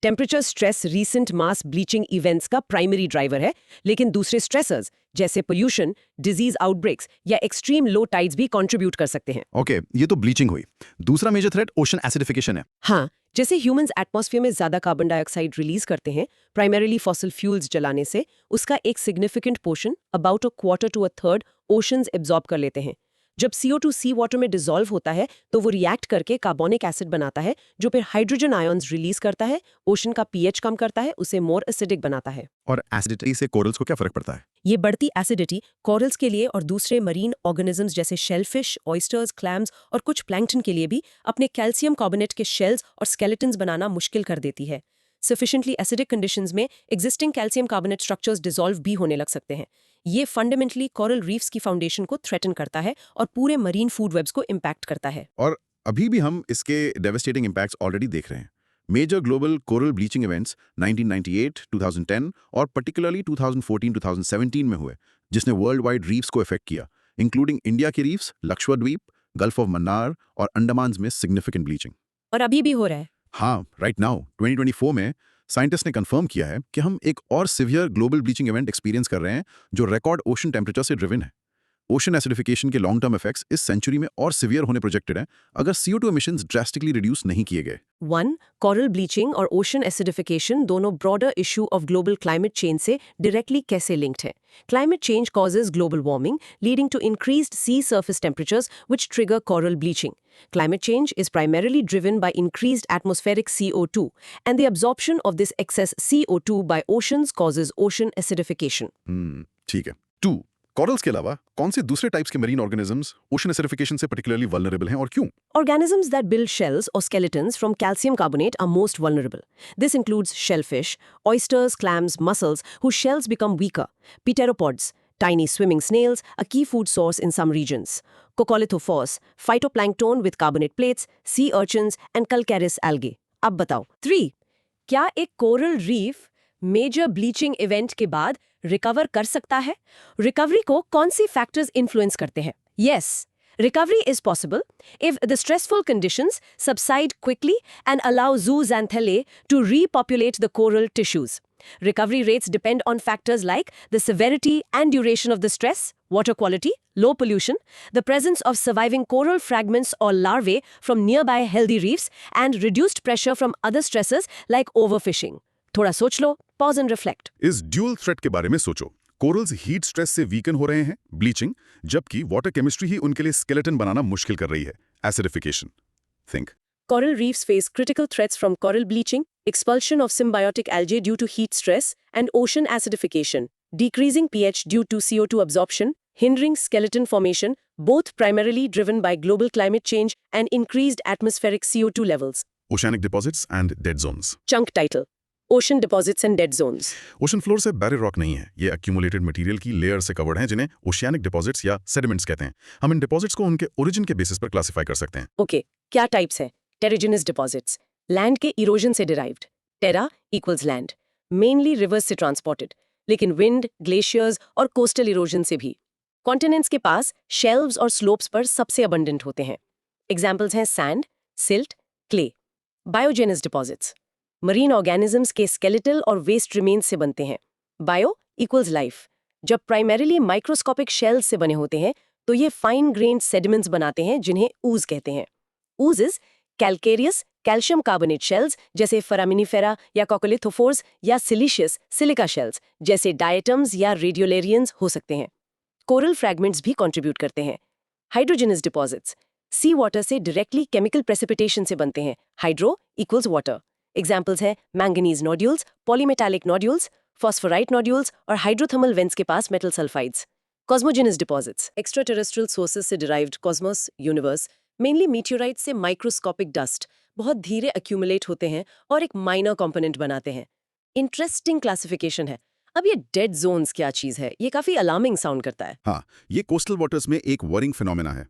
टेम्परेचर स्ट्रेस रीसेंट मास ब्लीचिंग इवेंट्स का प्राइमरी ड्राइवर है, लेकिन दूसरे स्ट्रेसर्स जैसे पोल्यूशन, डिजीज आउटब्रेक्स या एक्सट्रीम लो टाइड्स भी कंट्रीब्यूट कर सकते हैं.
ओके, ये तो ब्लीचिंग हुई. दूसरा मेजर थ्रेट ओशन एसिडिफिकेशन है.
हाँ, जैसे ह्यूमंस एटमॉस्फेयर में ज्यादा कार्बन डाइऑक्साइड रिलीज करते हैं, प्राइमरीली फॉसिल फ्यूल्स जलाने से, उसका एक significant portion, about a quarter to a third, oceans absorb कर लेते हैं. जब CO2 सी वाटर में डिसॉल्व होता है तो वो रिएक्ट करके कार्बोनिक एसिड बनाता है, जो फिर हाइड्रोजन आयन्स रिलीज करता है, ओशन का pH कम करता है, उसे मोर एसिडिक बनाता है.
और एसिडिटी से कोरल्स को क्या फर्क पड़ता है?
ये बढ़ती एसिडिटी कॉरल्स के लिए और दूसरे मरीन ऑर्गेनिजम्स जैसे शेलफिश, ऑयस्टर्स, क्लैम्स और कुछ प्लैंक्टन के लिए भी अपने कैल्शियम कार्बोनेट के शेल्स और स्केलेटन्स बनाना मुश्किल कर देती है. सफिशिएंटली एसिडिक कंडीशंस में existing calcium carbonate structures dissolve भी होने लग सकते हैं. ये फंडामेंटली कोरल रीफ्स की फाउंडेशन को थ्रेटन करता है और पूरे मरीन फूड वेब्स को इम्पैक्ट करता है.
और अभी भी हम इसके डेवास्टेटिंग इम्पैक्ट्स ऑलरेडी देख रहे हैं. Major global coral bleaching events 1998, 2010 और पर्टिकुलरली 2014-2017 में हुए, जिसने वर्ल्ड वाइड रीफ्स को इफेक्ट किया, इंक्लूडिंग इंडिया के reefs, Lakshadweep, gulf of Mannar और अंडमान में सिग्निफिकेंट ब्लीचिंग.
और अभी भी हो रहा है.
हाँ, राइट नाउ 2024 में साइंटिस्ट ने कंफर्म किया है कि हम एक और severe global bleaching event experience कर रहे हैं जो रिकॉर्ड ओशन टेम्परेचर से ड्रिवन है. ओशन एसिडिफिकेशन के लॉन्ग टर्म इफेक्ट्स इस सेंचुरी में और सिवियर होने प्रोजेक्टेड हैं अगर CO2 एमिशंस ड्रास्टिकली रिड्यूस नहीं किए गए.
1. कोरल ब्लीचिंग और ओशन एसिडिफिकेशन दोनों broader issue of global climate change से डायरेक्टली कैसे लिंक्ड है. Climate change causes global warming leading to increased sea surface temperatures which trigger coral bleaching. Climate change is primarily driven by increased atmospheric CO2, and the absorption of this excess CO2 by oceans causes ocean acidification.
ठीक है. 2. कॉरल्स के अलावा कौन से दूसरे टाइप्स के मरीन ऑर्गेनिजम्स ओशन एसिडिफिकेशन से पर्टिकुलरली वल्नरेबल हैं और क्यों?
Organisms that build shells or skeletons from calcium carbonate are most vulnerable. This includes shellfish, oysters, clams, mussels, whose shells become weaker, pteropods, tiny swimming snails, a key food source in some regions, coccolithophores, phytoplankton with carbonate plates, sea urchins, and calcareous algae. अब बताओ. 3. क्या एक coral reef major bleaching event के बाद रिकवर कर सकता है? रिकवरी को कौन सी फैक्टर्स इन्फ्लुएंस करते हैं? Yes, recovery is possible if the stressful conditions subside quickly and allow zooxanthellae to repopulate the coral tissues. Recovery rates depend on factors like the severity and duration of the stress, water quality, low pollution, the presence of surviving coral fragments or larvae from nearby healthy reefs, and reduced pressure from other stressors like overfishing. थोड़ा सोच लो, pause and reflect.
इस ड्यूल थ्रेट के बारे में सोचो. कोरल्स हीट स्ट्रेस से वीकन हो रहे हैं, ब्लीचिंग, जबकि वाटर केमिस्ट्री ही उनके लिए स्केलेटन बनाना मुश्किल कर रही है, acidification. Think.
Coral reefs face critical threats from coral bleaching, expulsion of symbiotic algae due to heat stress, and ocean acidification, decreasing pH due to CO2 absorption, hindering skeleton formation, both primarily driven by global climate change and increased atmospheric CO2 levels.
Oceanic deposits and dead zones.
Chunk title: ocean deposits and dead zones.
Ocean floor से बैरियर रॉक नहीं है, ये एक्यूमुलेटेड मटेरियल की लेयर से कवर्ड हैं जिन्हें ओशियानिक डिपॉजिट्स या सेडिमेंट्स कहते हैं। हम इन डिपॉजिट्स को उनके ओरिजिन के बेसिस पर क्लासिफाई कर सकते हैं।
Okay, क्या टाइप्स हैं? Terrigenous deposits, लैंड के इरोजन से डिराइव्ड। टेरा इक्वल्स लैंड, मेनली रिवर्स से ट्रांसपोर्टेड, लेकिन विंड, ग्लेशियर्स और कोस्टल इरोजन से भी। कॉन्टिनेंट्स के पास शेल्व्स और स्लोप्स पर सबसे अबंडेंट होते हैं। एग्जाम्पल्स हैं sand, silt, clay. Biogenous deposits, marine organisms के स्केलेटल और वेस्ट रिमेन्स से बनते हैं। बायो इक्वल्स लाइफ, जब प्राइमरीली माइक्रोस्कोपिक शेल्स से बने होते हैं तो ये फाइन ग्रेन्ड सेडिमेंट्स बनाते हैं जिन्हें ooze कहते हैं। Oozes calcareous calcium carbonate shells जैसे फोरामिनिफेरा या कॉकोलिथोफोर्स या सिलिशियस सिलिका शेल्स जैसे डायटम्स या रेडियोलेरियंस हो सकते हैं। कोरल फ्रैगमेंट्स भी कंट्रीब्यूट करते हैं। हाइड्रोजनस डिपॉजिट्स सी वाटर से डायरेक्टली केमिकल प्रेसिपिटेशन से बनते हैं। Hydro equals water. एग्जाम्पल्स हैं manganese nodules, polymetallic nodules, phosphorite nodules और हाइड्रोथर्मल वेंट्स के पास metal sulphides. Cosmogenous deposits extraterrestrial sources से derived cosmos universe, mainly meteorite से माइक्रोस्कोपिक डस्ट, बहुत धीरे अक्यूमुलेट होते हैं और एक माइनर कंपोनेंट बनाते हैं। इंटरेस्टिंग क्लासिफिकेशन है। अब ये डेड जोन्स क्या चीज है? ये काफी अलार्मिंग साउंड करता है।
हाँ, ये कोस्टल वाटर्स में एक वरिंग फिनोमेना है।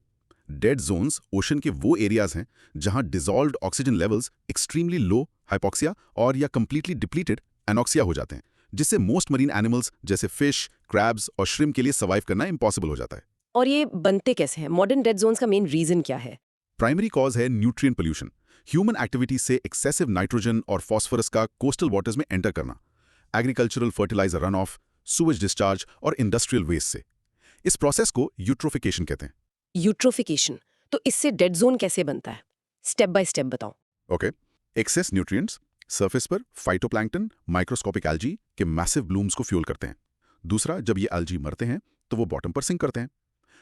डेड जोन्स ओशन के वो एरियाज हैं जहां dissolved oxygen levels extremely low, hypoxia और या कंप्लीटली डिप्लीटेड एनॉक्सिया हो जाते हैं, जिससे मोस्ट मरीन एनिमल्स जैसे फिश, क्रैब्स और श्रिम्प के लिए सर्वाइव करना इम्पॉसिबल हो जाता है।
और ये बनते कैसे हैं? मॉडर्न डेड जोन्स का मेन रीजन क्या है?
प्राइमरी कॉज है न्यूट्रिएंट पोल्यूशन, ह्यूमन एक्टिविटी से एक्सेसिव नाइट्रोजन और फॉस्फोरस का कोस्टल वाटर्स में एंटर करना, agricultural fertilizer runoff, sewage discharge और इंडस्ट्रियल वेस्ट से। इस प्रोसेस को यूट्रोफिकेशन कहते हैं।
यूट्रोफिकेशन। तो इससे डेड जोन कैसे बनता है? स्टेप बाय स्टेप बताओ।
ओके, एक्सेस न्यूट्रिएंट्स सरफेस पर फाइटोप्लैंक्टन, माइक्रोस्कोपिक एल्जी के मैसिव ब्लूम्स को फ्यूल करते हैं। दूसरा, जब ये एल्जी मरते हैं तो वो बॉटम पर सिंक करते हैं।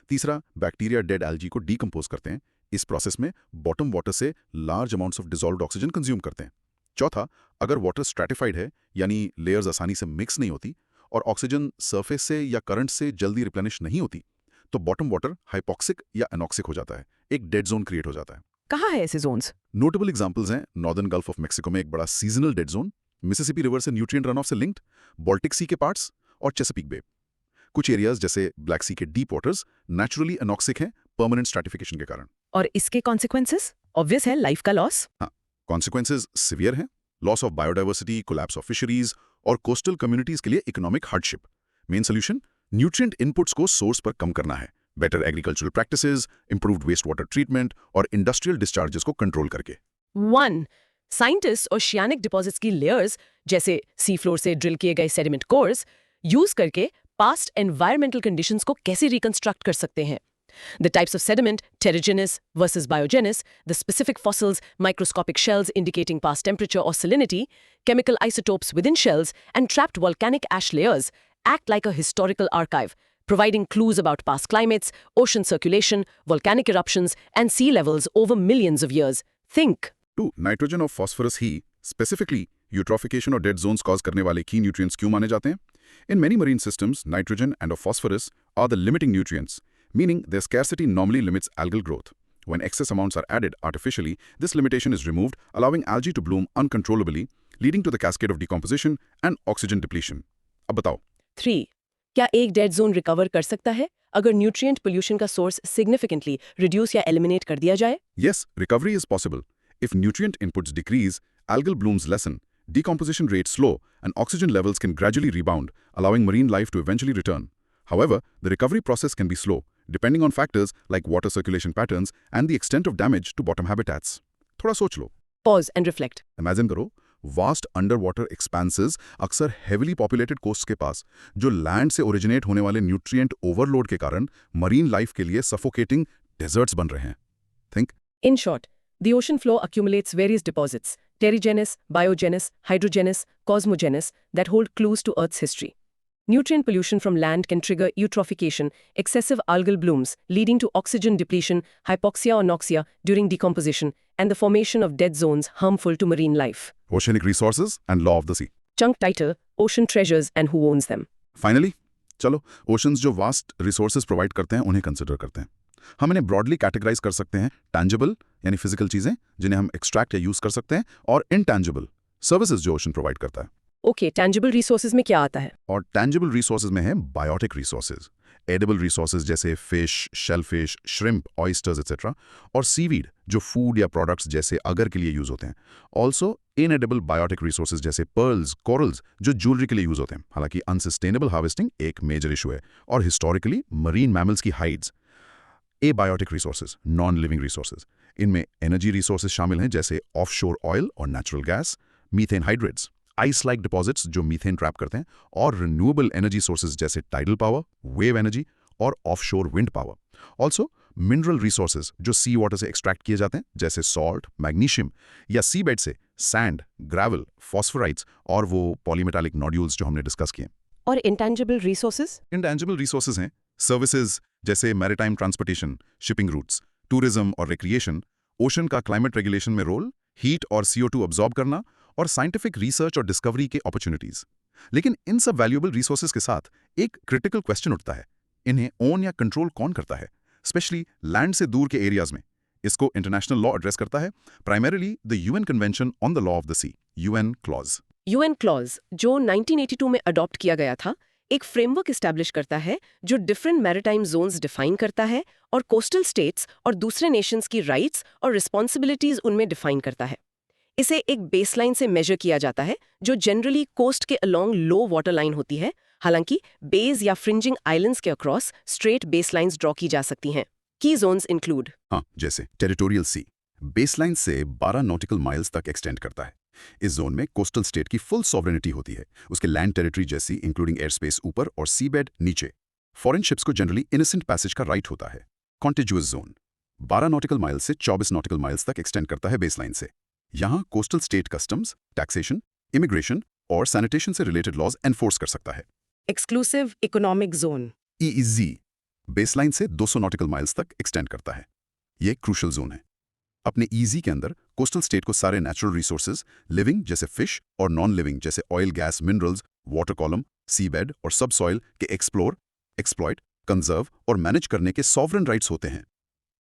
तीसरा, बैक्टीरिया डेड एल्जी को डीकंपोज करते हैं। इस प्रोसेस में बॉटम वाटर से large amounts of dissolved oxygen consume करते हैं। चौथा, अगर वाटर स्ट्रैटिफाइड है यानी लेयर्स आसानी से मिक्स नहीं होती और ऑक्सीजन सरफेस से या करंट से जल्दी रिप्लेनिश नहीं होती, तो बॉटम वाटर हाइपोक्सिक या एनॉक्सिक हो जाता है, एक डेड जोन क्रिएट हो जाता है।
कहाँ है ऐसे जोन्स?
नोटेबल एग्जांपल्स हैं नॉर्दर्न गल्फ ऑफ मेक्सिको में एक बड़ा seasonal dead zone, Mississippi river से न्यूट्रिएंट रन ऑफ से लिंक्ड, बाल्टिक सी के पार्ट्स और चेसापीक बे। कुछ एरियाज जैसे ब्लैक सी के डीप वाटर्स नेचुरली एनॉक्सिक हैं परमानेंट स्ट्रैटिफिकेशन के कारण।
और इसके कॉन्सिक्वेंसेस ऑब्वियस है, लाइफ का लॉस।
हाँ, कॉन्सिक्वेंसेज सिवियर हैं, loss of biodiversity, collapse of fisheries और कोस्टल कम्युनिटीज के लिए economic hardship. Main solution, nutrient inputs को सोर्स पर कम करना है, better agricultural practices, improved waste water treatment और इंडस्ट्रियल डिस्चार्जेस को कंट्रोल करके।
1. साइंटिस्ट ओशियानिक डिपॉजिट्स की लेयर्स जैसे सी फ्लोर से ड्रिल किए गए सेडिमेंट कोर्स यूज करके पास्ट एनवायरमेंटल कंडीशंस को कैसे रिकंस्ट्रक्ट कर सकते हैं। The types of sediment, terrigenous versus biogenous, the specific fossils, microscopic shells indicating past temperature or salinity, chemical isotopes within shells, and trapped volcanic ash layers act like a historical archive, providing clues about past climates, ocean circulation, volcanic eruptions, and sea levels over millions of years. Think.
2. Nitrogen और फॉस्फोरस ही स्पेसिफिकली यूट्रोफिकेशन और डेड जोन्स कॉज करने वाले की न्यूट्रिएंट्स क्यों माने जाते हैं? In many marine systems, nitrogen and phosphorus are the limiting nutrients, meaning their scarcity normally limits algal growth. When excess amounts are added artificially, this limitation is removed, allowing algae to bloom uncontrollably, leading to the cascade of decomposition and oxygen depletion. अब बताओ।
3. क्या एक डेड जोन रिकवर कर सकता है अगर न्यूट्रिएंट पोल्यूशन का सोर्स सिग्निफिकेंटली रिड्यूस या एलिमिनेट कर दिया जाए?
Yes, recovery is possible. If nutrient inputs decrease, algal blooms lessen, decomposition rates slow, and oxygen levels can gradually rebound, allowing marine life to eventually return. However, the recovery process can be slow, depending on factors like water circulation patterns and the extent of damage to bottom habitats. थोड़ा सोच लो।
Pause and reflect.
इमेजिन करो, वास्ट अंडर वाटर एक्सपेंसेस अक्सर हेविली पॉपुलेटेड कोस्ट के पास, जो लैंड से ओरिजिनेट होने वाले न्यूट्रिएंट ओवरलोड के कारण मरीन लाइफ के लिए सफोकेटिंग डेजर्ट्स बन रहे हैं। थिंक।
In short, the ocean floor accumulates various deposits, terrigenous, biogenous, hydrogenous, cosmogenous, that hold clues to Earth's history. Nutrient pollution from land can trigger eutrophication, excessive algal blooms, leading to oxygen depletion, hypoxia or anoxia during decomposition, and the formation of dead zones harmful to marine life.
Oceanic resources and law of the sea.
Chunk title, Ocean Treasures and Who Owns Them.
Finally, चलो ओशंस जो वास्ट रिसोर्सेज प्रोवाइड करते हैं उन्हें कंसिडर करते हैं। हम इन्हें ब्रॉडली कैटेगराइज कर सकते हैं, टैंजिबल यानी फिजिकल चीजें जिन्हें हम एक्सट्रैक्ट या यूज कर सकते हैं, और इनटैंजिबल सर्विसेज जो ओशन प्रोवाइड करता है।
ओके, टैंजिबल रिसोर्सेज में क्या आता है?
और टैंजिबल रिसोर्सेज में है बायोटिक रिसोर्सेज, एडिबल रिसोर्सेज जैसे fish, shellfish, shrimp, oysters etcetera, और सीवीड जो फूड या प्रोडक्ट्स जैसे अगर के लिए यूज होते हैं। ऑल्सो इनएडिबल बायोटिक रिसोर्सेज जैसे पर्ल्स, कोरल्स जो ज्वेलरी के लिए यूज होते हैं। हालांकि अनसस्टेनेबल हार्वेस्टिंग एक मेजर इशू है। और हिस्टोरिकली मरीन मैमल्स की hides. Abiotic resources, non living resources, इनमें एनर्जी रिसोर्सेज शामिल हैं जैसे ऑफशोर ऑयल और natural gas, methane hydrates, ice like deposits जो मीथेन ट्रैप करते हैं, और रिन्यूएबल एनर्जी सोर्सेज जैसे टाइडल पावर, वेव एनर्जी और offshore wind power. Also mineral resources जो सी वाटर से एक्सट्रैक्ट किए जाते हैं जैसे सॉल्ट, मैग्नीशियम, या सी बेड से सैंड, ग्रेवल, फॉस्फोराइट्स और वो पॉलीमेटालिक नोड्यूल्स जो हमने डिस्कस किए।
और इंटेंजिबल रिसोर्सेज?
इंटेंजिबल रिसोर्सेज हैं सर्विसेज जैसे maritime transportation, shipping routes, tourism और रिक्रिएशन, ओशन का क्लाइमेट रेगुलेशन में रोल, हीट और CO2 अब्जॉर्ब करना, और साइंटिफिक रिसर्च और डिस्कवरी के अपॉर्चुनिटीज। लेकिन इन सब वैल्यूएबल रिसोर्सेज के साथ एक क्रिटिकल क्वेश्चन उठता है, इन्हें ओन या कंट्रोल कौन करता है, स्पेशली लैंड से दूर के एरियाज में। इसको इंटरनेशनल लॉ एड्रेस करता है, primarily the UN Convention on the Law of the Sea, UN CLOS.
UN CLOS जो 1982 में अडॉप्ट किया गया था, एक फ्रेमवर्क एस्टैब्लिश करता है जो डिफरेंट मैरीटाइम जोन्स डिफाइन करता है और कोस्टल स्टेट्स और दूसरे नेशंस की राइट्स और रिस्पॉन्सिबिलिटीज उनमें डिफाइन करता है। इसे एक बेसलाइन से मेजर किया जाता है जो जनरली कोस्ट के अलोंग लो वाटर लाइन होती है। हालांकि बेज या फ्रिंजिंग आइलैंड्स के अक्रॉस स्ट्रेट बेसलाइंस ड्रॉ की जा सकती हैं। की जोन्स इंक्लूड
हाँ, जैसे टेरिटोरियल सी बेसलाइन से 12 नॉटिकल माइल्स तक एक्सटेंड करता है। इस जोन में कोस्टल स्टेट की फुल सॉवरेनिटी होती है, उसके लैंड टेरिटरी जैसी इंक्लूडिंग एयर स्पेस ऊपर और सी बेड नीचे। फॉरेन शिप्स को जनरली इनोसेंट पैसेज का राइट होता है। कॉन्टिजुअस जोन 12 नॉटिकल माइल्स से 24 नॉटिकल माइल्स तक एक्सटेंड करता है बेसलाइन से। यहाँ coastal state customs, taxation, immigration और सैनिटेशन से रिलेटेड लॉज एनफोर्स कर सकता है।
Exclusive economic zone
EEZ baseline से 200 नॉटिकल माइल्स तक एक्सटेंड करता है। ये क्रूशल जोन है। अपने EEZ के अंदर कोस्टल स्टेट को सारे नेचुरल रिसोर्सेज, लिविंग जैसे फिश और नॉन लिविंग जैसे oil, gas, minerals, water column, sea bed और सब सॉइल के एक्सप्लोर, एक्सप्लॉइट, कंजर्व और मैनेज करने के सॉवरन राइट्स होते हैं।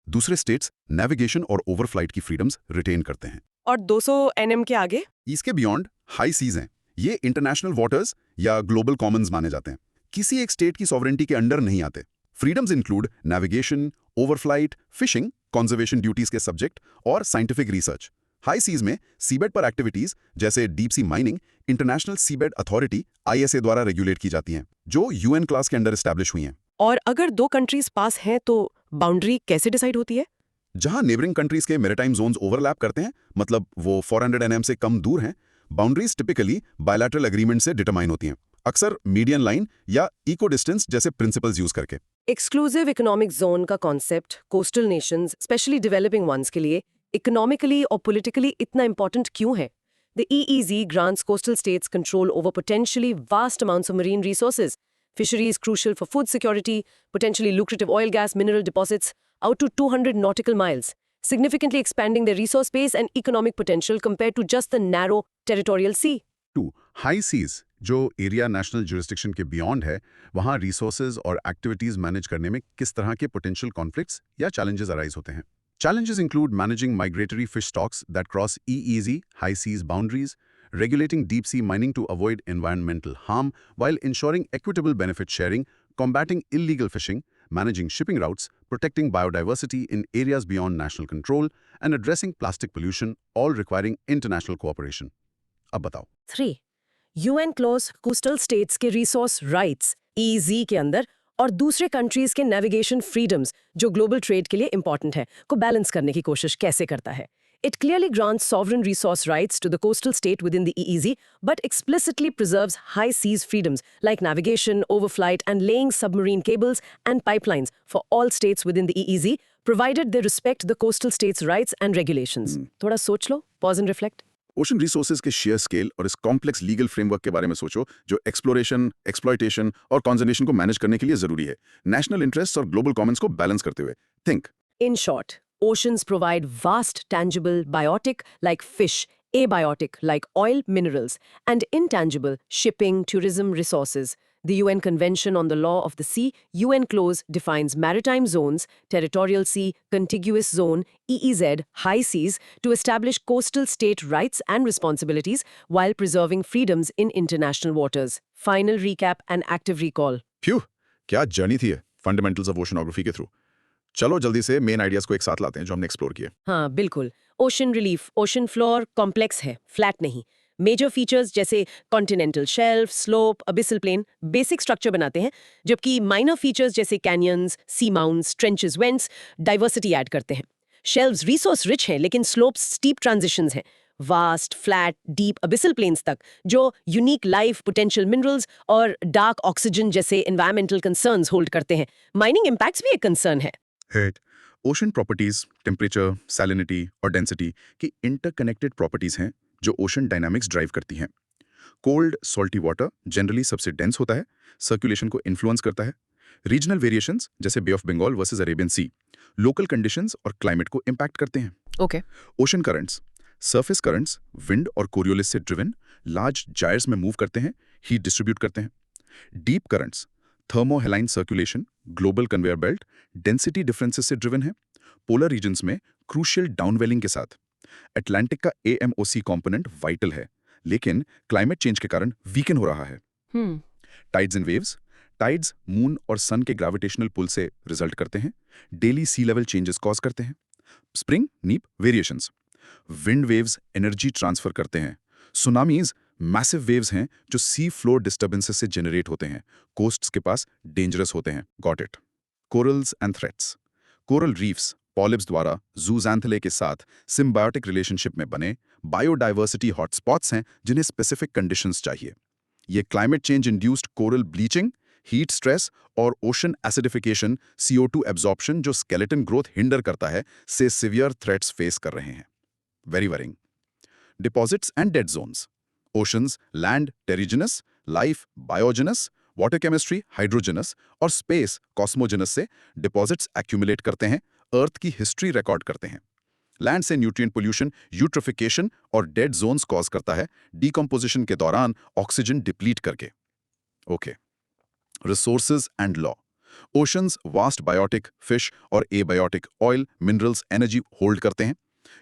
दूसरे स्टेट्स नेविगेशन और ओवरफ्लाइट की फ्रीडम्स रिटेन करते हैं।
और 200 NM के आगे
इसके बियॉन्ड हाई सीज हैं। ये इंटरनेशनल वाटर्स या ग्लोबल कॉमन्स माने जाते हैं, किसी एक स्टेट की सॉवरेंटी के अंडर नहीं आते। Freedoms include navigation, overflight, fishing, conservation duties के सब्जेक्ट और साइंटिफिक रिसर्च। हाई सीज में सीबेड पर एक्टिविटीज जैसे deep sea mining international seabed authority ISA द्वारा रेगुलेट की जाती हैं, जो UN क्लास के अंडर एस्टैब्लिश हुई हैं।
और अगर दो कंट्रीज पास हैं तो बाउंड्री कैसे डिसाइड होती है?
जहां नेबरिंग कंट्रीज के मैरीटाइम जोन्स ओवरलैप करते हैं, मतलब वो 400 NM से कम दूर हैं, बाउंड्रीज टिपिकली बायलैटरल एग्रीमेंट से डिटरमाइन होती हैं, अक्सर मीडियन लाइन या इको डिस्टेंस जैसे प्रिंसिपल्स यूज करके।
एक्सक्लूसिव इकोनॉमिक जोन का concept coastal nations, specially developing ones के लिए इकोनॉमिकली और पॉलिटिकली इतना इंपॉर्टेंट क्यों है? The EEZ grants coastal states control over potentially vast amounts of marine resources. Fisheries crucial for food security, potentially lucrative oil, gas, mineral deposits out to 200 nautical miles, significantly expanding their resource base and economic potential compared to just the narrow territorial sea.
2. High seas जो एरिया नेशनल जुरिस्डिक्शन के बियॉन्ड है, वहाँ रिसोर्सेज और एक्टिविटीज मैनेज करने में किस तरह के पोटेंशियल कॉन्फ्लिक्ट्स या चैलेंजेस अराइज होते हैं। Challenges include managing migratory fish stocks that cross EEZ high seas boundaries, regulating deep sea mining to avoid environmental harm while ensuring equitable benefit sharing, combating illegal fishing, managing shipping routes, protecting biodiversity in areas beyond national control, and addressing plastic pollution, all requiring international cooperation. अब बताओ।
3. UN clause coastal states के resource rights EEZ के अंदर और दूसरे कंट्रीज के नेविगेशन फ्रीडम्स जो ग्लोबल ट्रेड के लिए इंपॉर्टेंट है को बैलेंस करने की कोशिश कैसे करता है? It clearly grants sovereign resource rights to the coastal state within the EEZ, but explicitly preserves high seas freedoms like navigation, overflight, and laying submarine cables and pipelines for all states within the EEZ, provided they respect the coastal states' rights and regulations. थोड़ा सोच लो, pause and reflect.
Ocean resources के शेयर स्केल और इस कॉम्प्लेक्स लीगल फ्रेमवर्क के बारे में सोचो जो एक्सप्लोरेशन, एक्सप्लॉयटेशन और कंजर्वेशन को मैनेज करने के लिए जरूरी है, नेशनल इंटरेस्ट और ग्लोबल कॉमन्स को बैलेंस करते हुए। Think
In short, oceans provide vast, tangible, biotic like fish, abiotic like oil, minerals, and intangible shipping, tourism resources The UN Convention on the Law of the Sea, UN clause defines maritime zones, territorial sea, contiguous zone, EEZ, high seas, to establish coastal state rights and responsibilities while preserving freedoms in international waters. Final recap and active recall.
Few, क्या जर्नी थी फंडामेंटल्स ऑफ ओशनोग्राफी के थ्रू। चलो जल्दी से मेन आइडियाज को एक साथ लाते हैं जो हमने एक्सप्लोर किए।
हाँ, बिल्कुल। Ocean relief, ocean floor complex है, फ्लैट नहीं। मेजर फीचर्स जैसे continental shelf, slope, abyssal plain basic structure बनाते हैं, जबकि माइनर फीचर्स जैसे canyons, seamounts, trenches, vents diversity add करते हैं। शेल्व्स रिसोर्स रिच हैं, लेकिन स्लोप्स स्टीप ट्रांजिशंस हैं, vast, flat, deep abyssal plains तक, जो यूनिक लाइफ, पोटेंशियल मिनरल्स और डार्क ऑक्सीजन जैसे एनवायरमेंटल कंसर्न्स होल्ड करते हैं। माइनिंग इम्पैक्ट्स भी एक कंसर्न है।
Head ocean properties, temperature, salinity और डेंसिटी की इंटरकनेक्टेड प्रॉपर्टीज हैं जो ओशन डायनामिक्स ड्राइव करती हैं। कोल्ड सॉल्टी वाटर जनरली सबसे डेंस होता है, सर्कुलेशन को इन्फ्लुएंस करता है। रीजनल वेरिएशंस जैसे Bay of Bengal versus Arabian Sea local conditions और क्लाइमेट को इम्पैक्ट करते हैं।
Okay.
Ocean currents, surface currents wind और कोरियोलिस से ड्रिवन लार्ज जायर्स में मूव करते हैं, हीट डिस्ट्रीब्यूट करते हैं। Deep currents thermohaline circulation, global conveyor belt, density differences से ड्रिवन है। पोलर रीजन्स में क्रूशियल डाउनवेलिंग के साथ। अटलांटिक का AMOC कंपोनेंट वाइटल है, लेकिन क्लाइमेट चेंज के कारण वीकन हो रहा है। Tides and waves, tides moon और सन के ग्रेविटेशनल पुल से रिजल्ट करते हैं, डेली सी लेवल चेंजेस कॉज करते हैं। स्प्रिंग नीप variations, wind waves energy transfer करते हैं। सुनामीज मैसिव वेव्स हैं जो सी फ्लोर डिस्टर्बेंसेस से जनरेट होते हैं, कोस्ट्स के पास डेंजरस होते हैं। Got it. Corals and threats, coral reefs polyps द्वारा जूजैंथले के साथ सिम्बायोटिक रिलेशनशिप में बने बायोडाइवर्सिटी हॉटस्पॉट्स हैं जिन्हें स्पेसिफिक कंडीशंस चाहिए। ये climate change induced coral bleaching, heat stress और ओशन एसिडिफिकेशन, CO2 एब्जॉर्प्शन जो स्केलेटन ग्रोथ हिंडर करता है, से सिवियर थ्रेट्स फेस कर रहे हैं। Very worrying. Deposits and dead zones, oceans land terrigenous, life biogenous, water chemistry hydrogenous और स्पेस कॉस्मोजिनस से डिपॉजिट्स एक्यूमुलेट करते हैं, अर्थ की हिस्ट्री रिकॉर्ड करते हैं। लैंड से न्यूट्रिएंट पोल्यूशन, यूट्रोफिकेशन और डेड जोन्स कॉज करता है, डीकंपोजिशन के दौरान ऑक्सीजन डिप्लीट करके। Okay. Resources and law, oceans vast biotic fish और abiotic oil, minerals, energy hold करते हैं।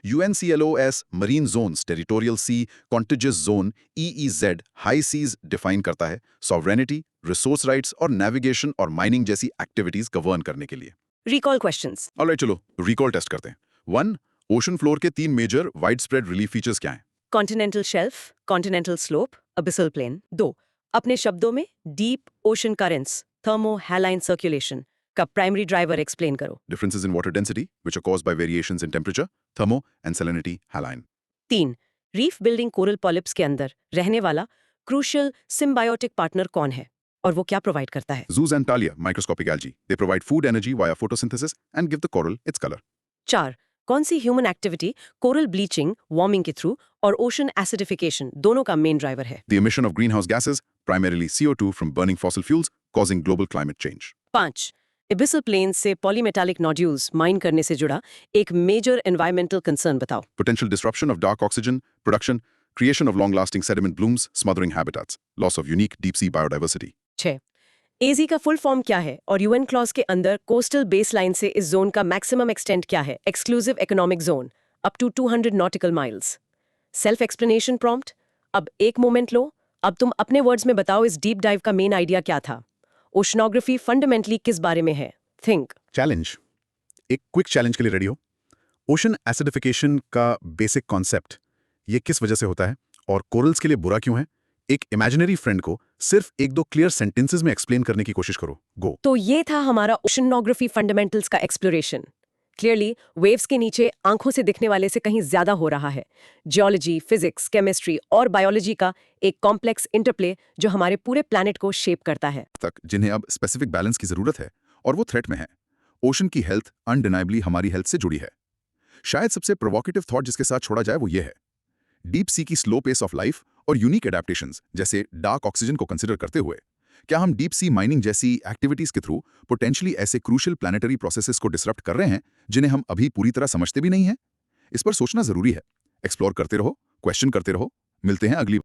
UNCLOS marine zones, territorial sea, contiguous zone, EEZ high seas define करता है सॉवरेनिटी, रिसोर्स राइट्स और नेविगेशन और माइनिंग जैसी एक्टिविटीज गवर्न करने के लिए।
Recall questions.
ऑलराइट, चलो रिकॉल टेस्ट करते हैं। 1. ओशन फ्लोर के 3 major widespread relief features क्या हैं?
Continental shelf, continental slope, abyssal plain. 2. अपने शब्दों में deep ocean currents, thermohaline circulation का प्राइमरी ड्राइवर एक्सप्लेन करो।
Differences in water density, which are caused by variations in temperature, thermo and salinity, haline.
3. Reef building coral polyps के अंदर रहने वाला क्रूशियल सिम्बायोटिक पार्टनर कौन है और वो क्या प्रोवाइड करता है?
Zooxanthellae, microscopic algae. They provide food energy via photosynthesis and give the coral its color.
4. कौन सी human activity coral bleaching, warming के थ्रू और ओशन एसिडिफिकेशन दोनों का मेन ड्राइवर है?
The emission of greenhouse gases, primarily CO2 from burning fossil fuels, causing global climate change.
5. Abyssal plains से पॉलीमेटालिक नोड्यूल्स माइन करने से जुड़ा एक मेजर एनवायरमेंटल कंसर्न बताओ।
Potential disruption of dark oxygen production, creation of long-lasting sediment blooms, smothering habitats, loss of unique deep-sea biodiversity.
6. AZ का फुल फॉर्म क्या है और UN क्लॉज के अंदर कोस्टल बेसलाइन से इस जोन का मैक्सिमम एक्सटेंट क्या है? Exclusive economic zone up to 200 nautical miles. Self explanation prompt. अब एक मोमेंट लो, अब तुम अपने वर्ड्स में बताओ इस डीप डाइव का मेन आइडिया क्या था? ओशनोग्राफी फंडामेंटली किस बारे में है? थिंक।
चैलेंज, एक क्विक चैलेंज के लिए रेडी हो। ओशन एसिडिफिकेशन का बेसिक कॉन्सेप्ट, ये किस वजह से होता है और कोरल्स के लिए बुरा क्यों है? एक इमेजिनरी फ्रेंड को सिर्फ 1-2 क्लियर सेंटेंसेस में एक्सप्लेन करने की कोशिश करो। गो।
तो ये था हमारा ओशनोग्राफी फंडामेंटल्स का एक्सप्लोरेशन। क्लियरली वेव्स के नीचे आंखों से दिखने वाले से कहीं ज्यादा हो रहा है। जियोलॉजी, फिजिक्स, केमिस्ट्री और बायोलॉजी का एक कॉम्प्लेक्स इंटरप्ले जो हमारे पूरे प्लैनेट को शेप करता है।
तक जिन्हें अब स्पेसिफिक बैलेंस की जरूरत है और वो थ्रेट में है। ओशन की हेल्थ अनडिनाइबली हमारी हेल्थ से जुड़ी है। शायद सबसे प्रोवोकेटिव थॉट जिसके साथ छोड़ा जाए वो ये है, डीप सी की स्लो पेस ऑफ लाइफ और यूनिक एडेप्टेशंस जैसे डार्क ऑक्सीजन को कंसिडर करते हुए क्या हम डीप सी माइनिंग जैसी एक्टिविटीज के थ्रू पोटेंशियली ऐसे क्रूशियल प्लैनेटरी प्रोसेसेस को डिसरप्ट कर रहे हैं जिन्हें हम अभी पूरी तरह समझते भी नहीं हैं? इस पर सोचना जरूरी है। एक्सप्लोर करते रहो, क्वेश्चन करते रहो। मिलते हैं अगली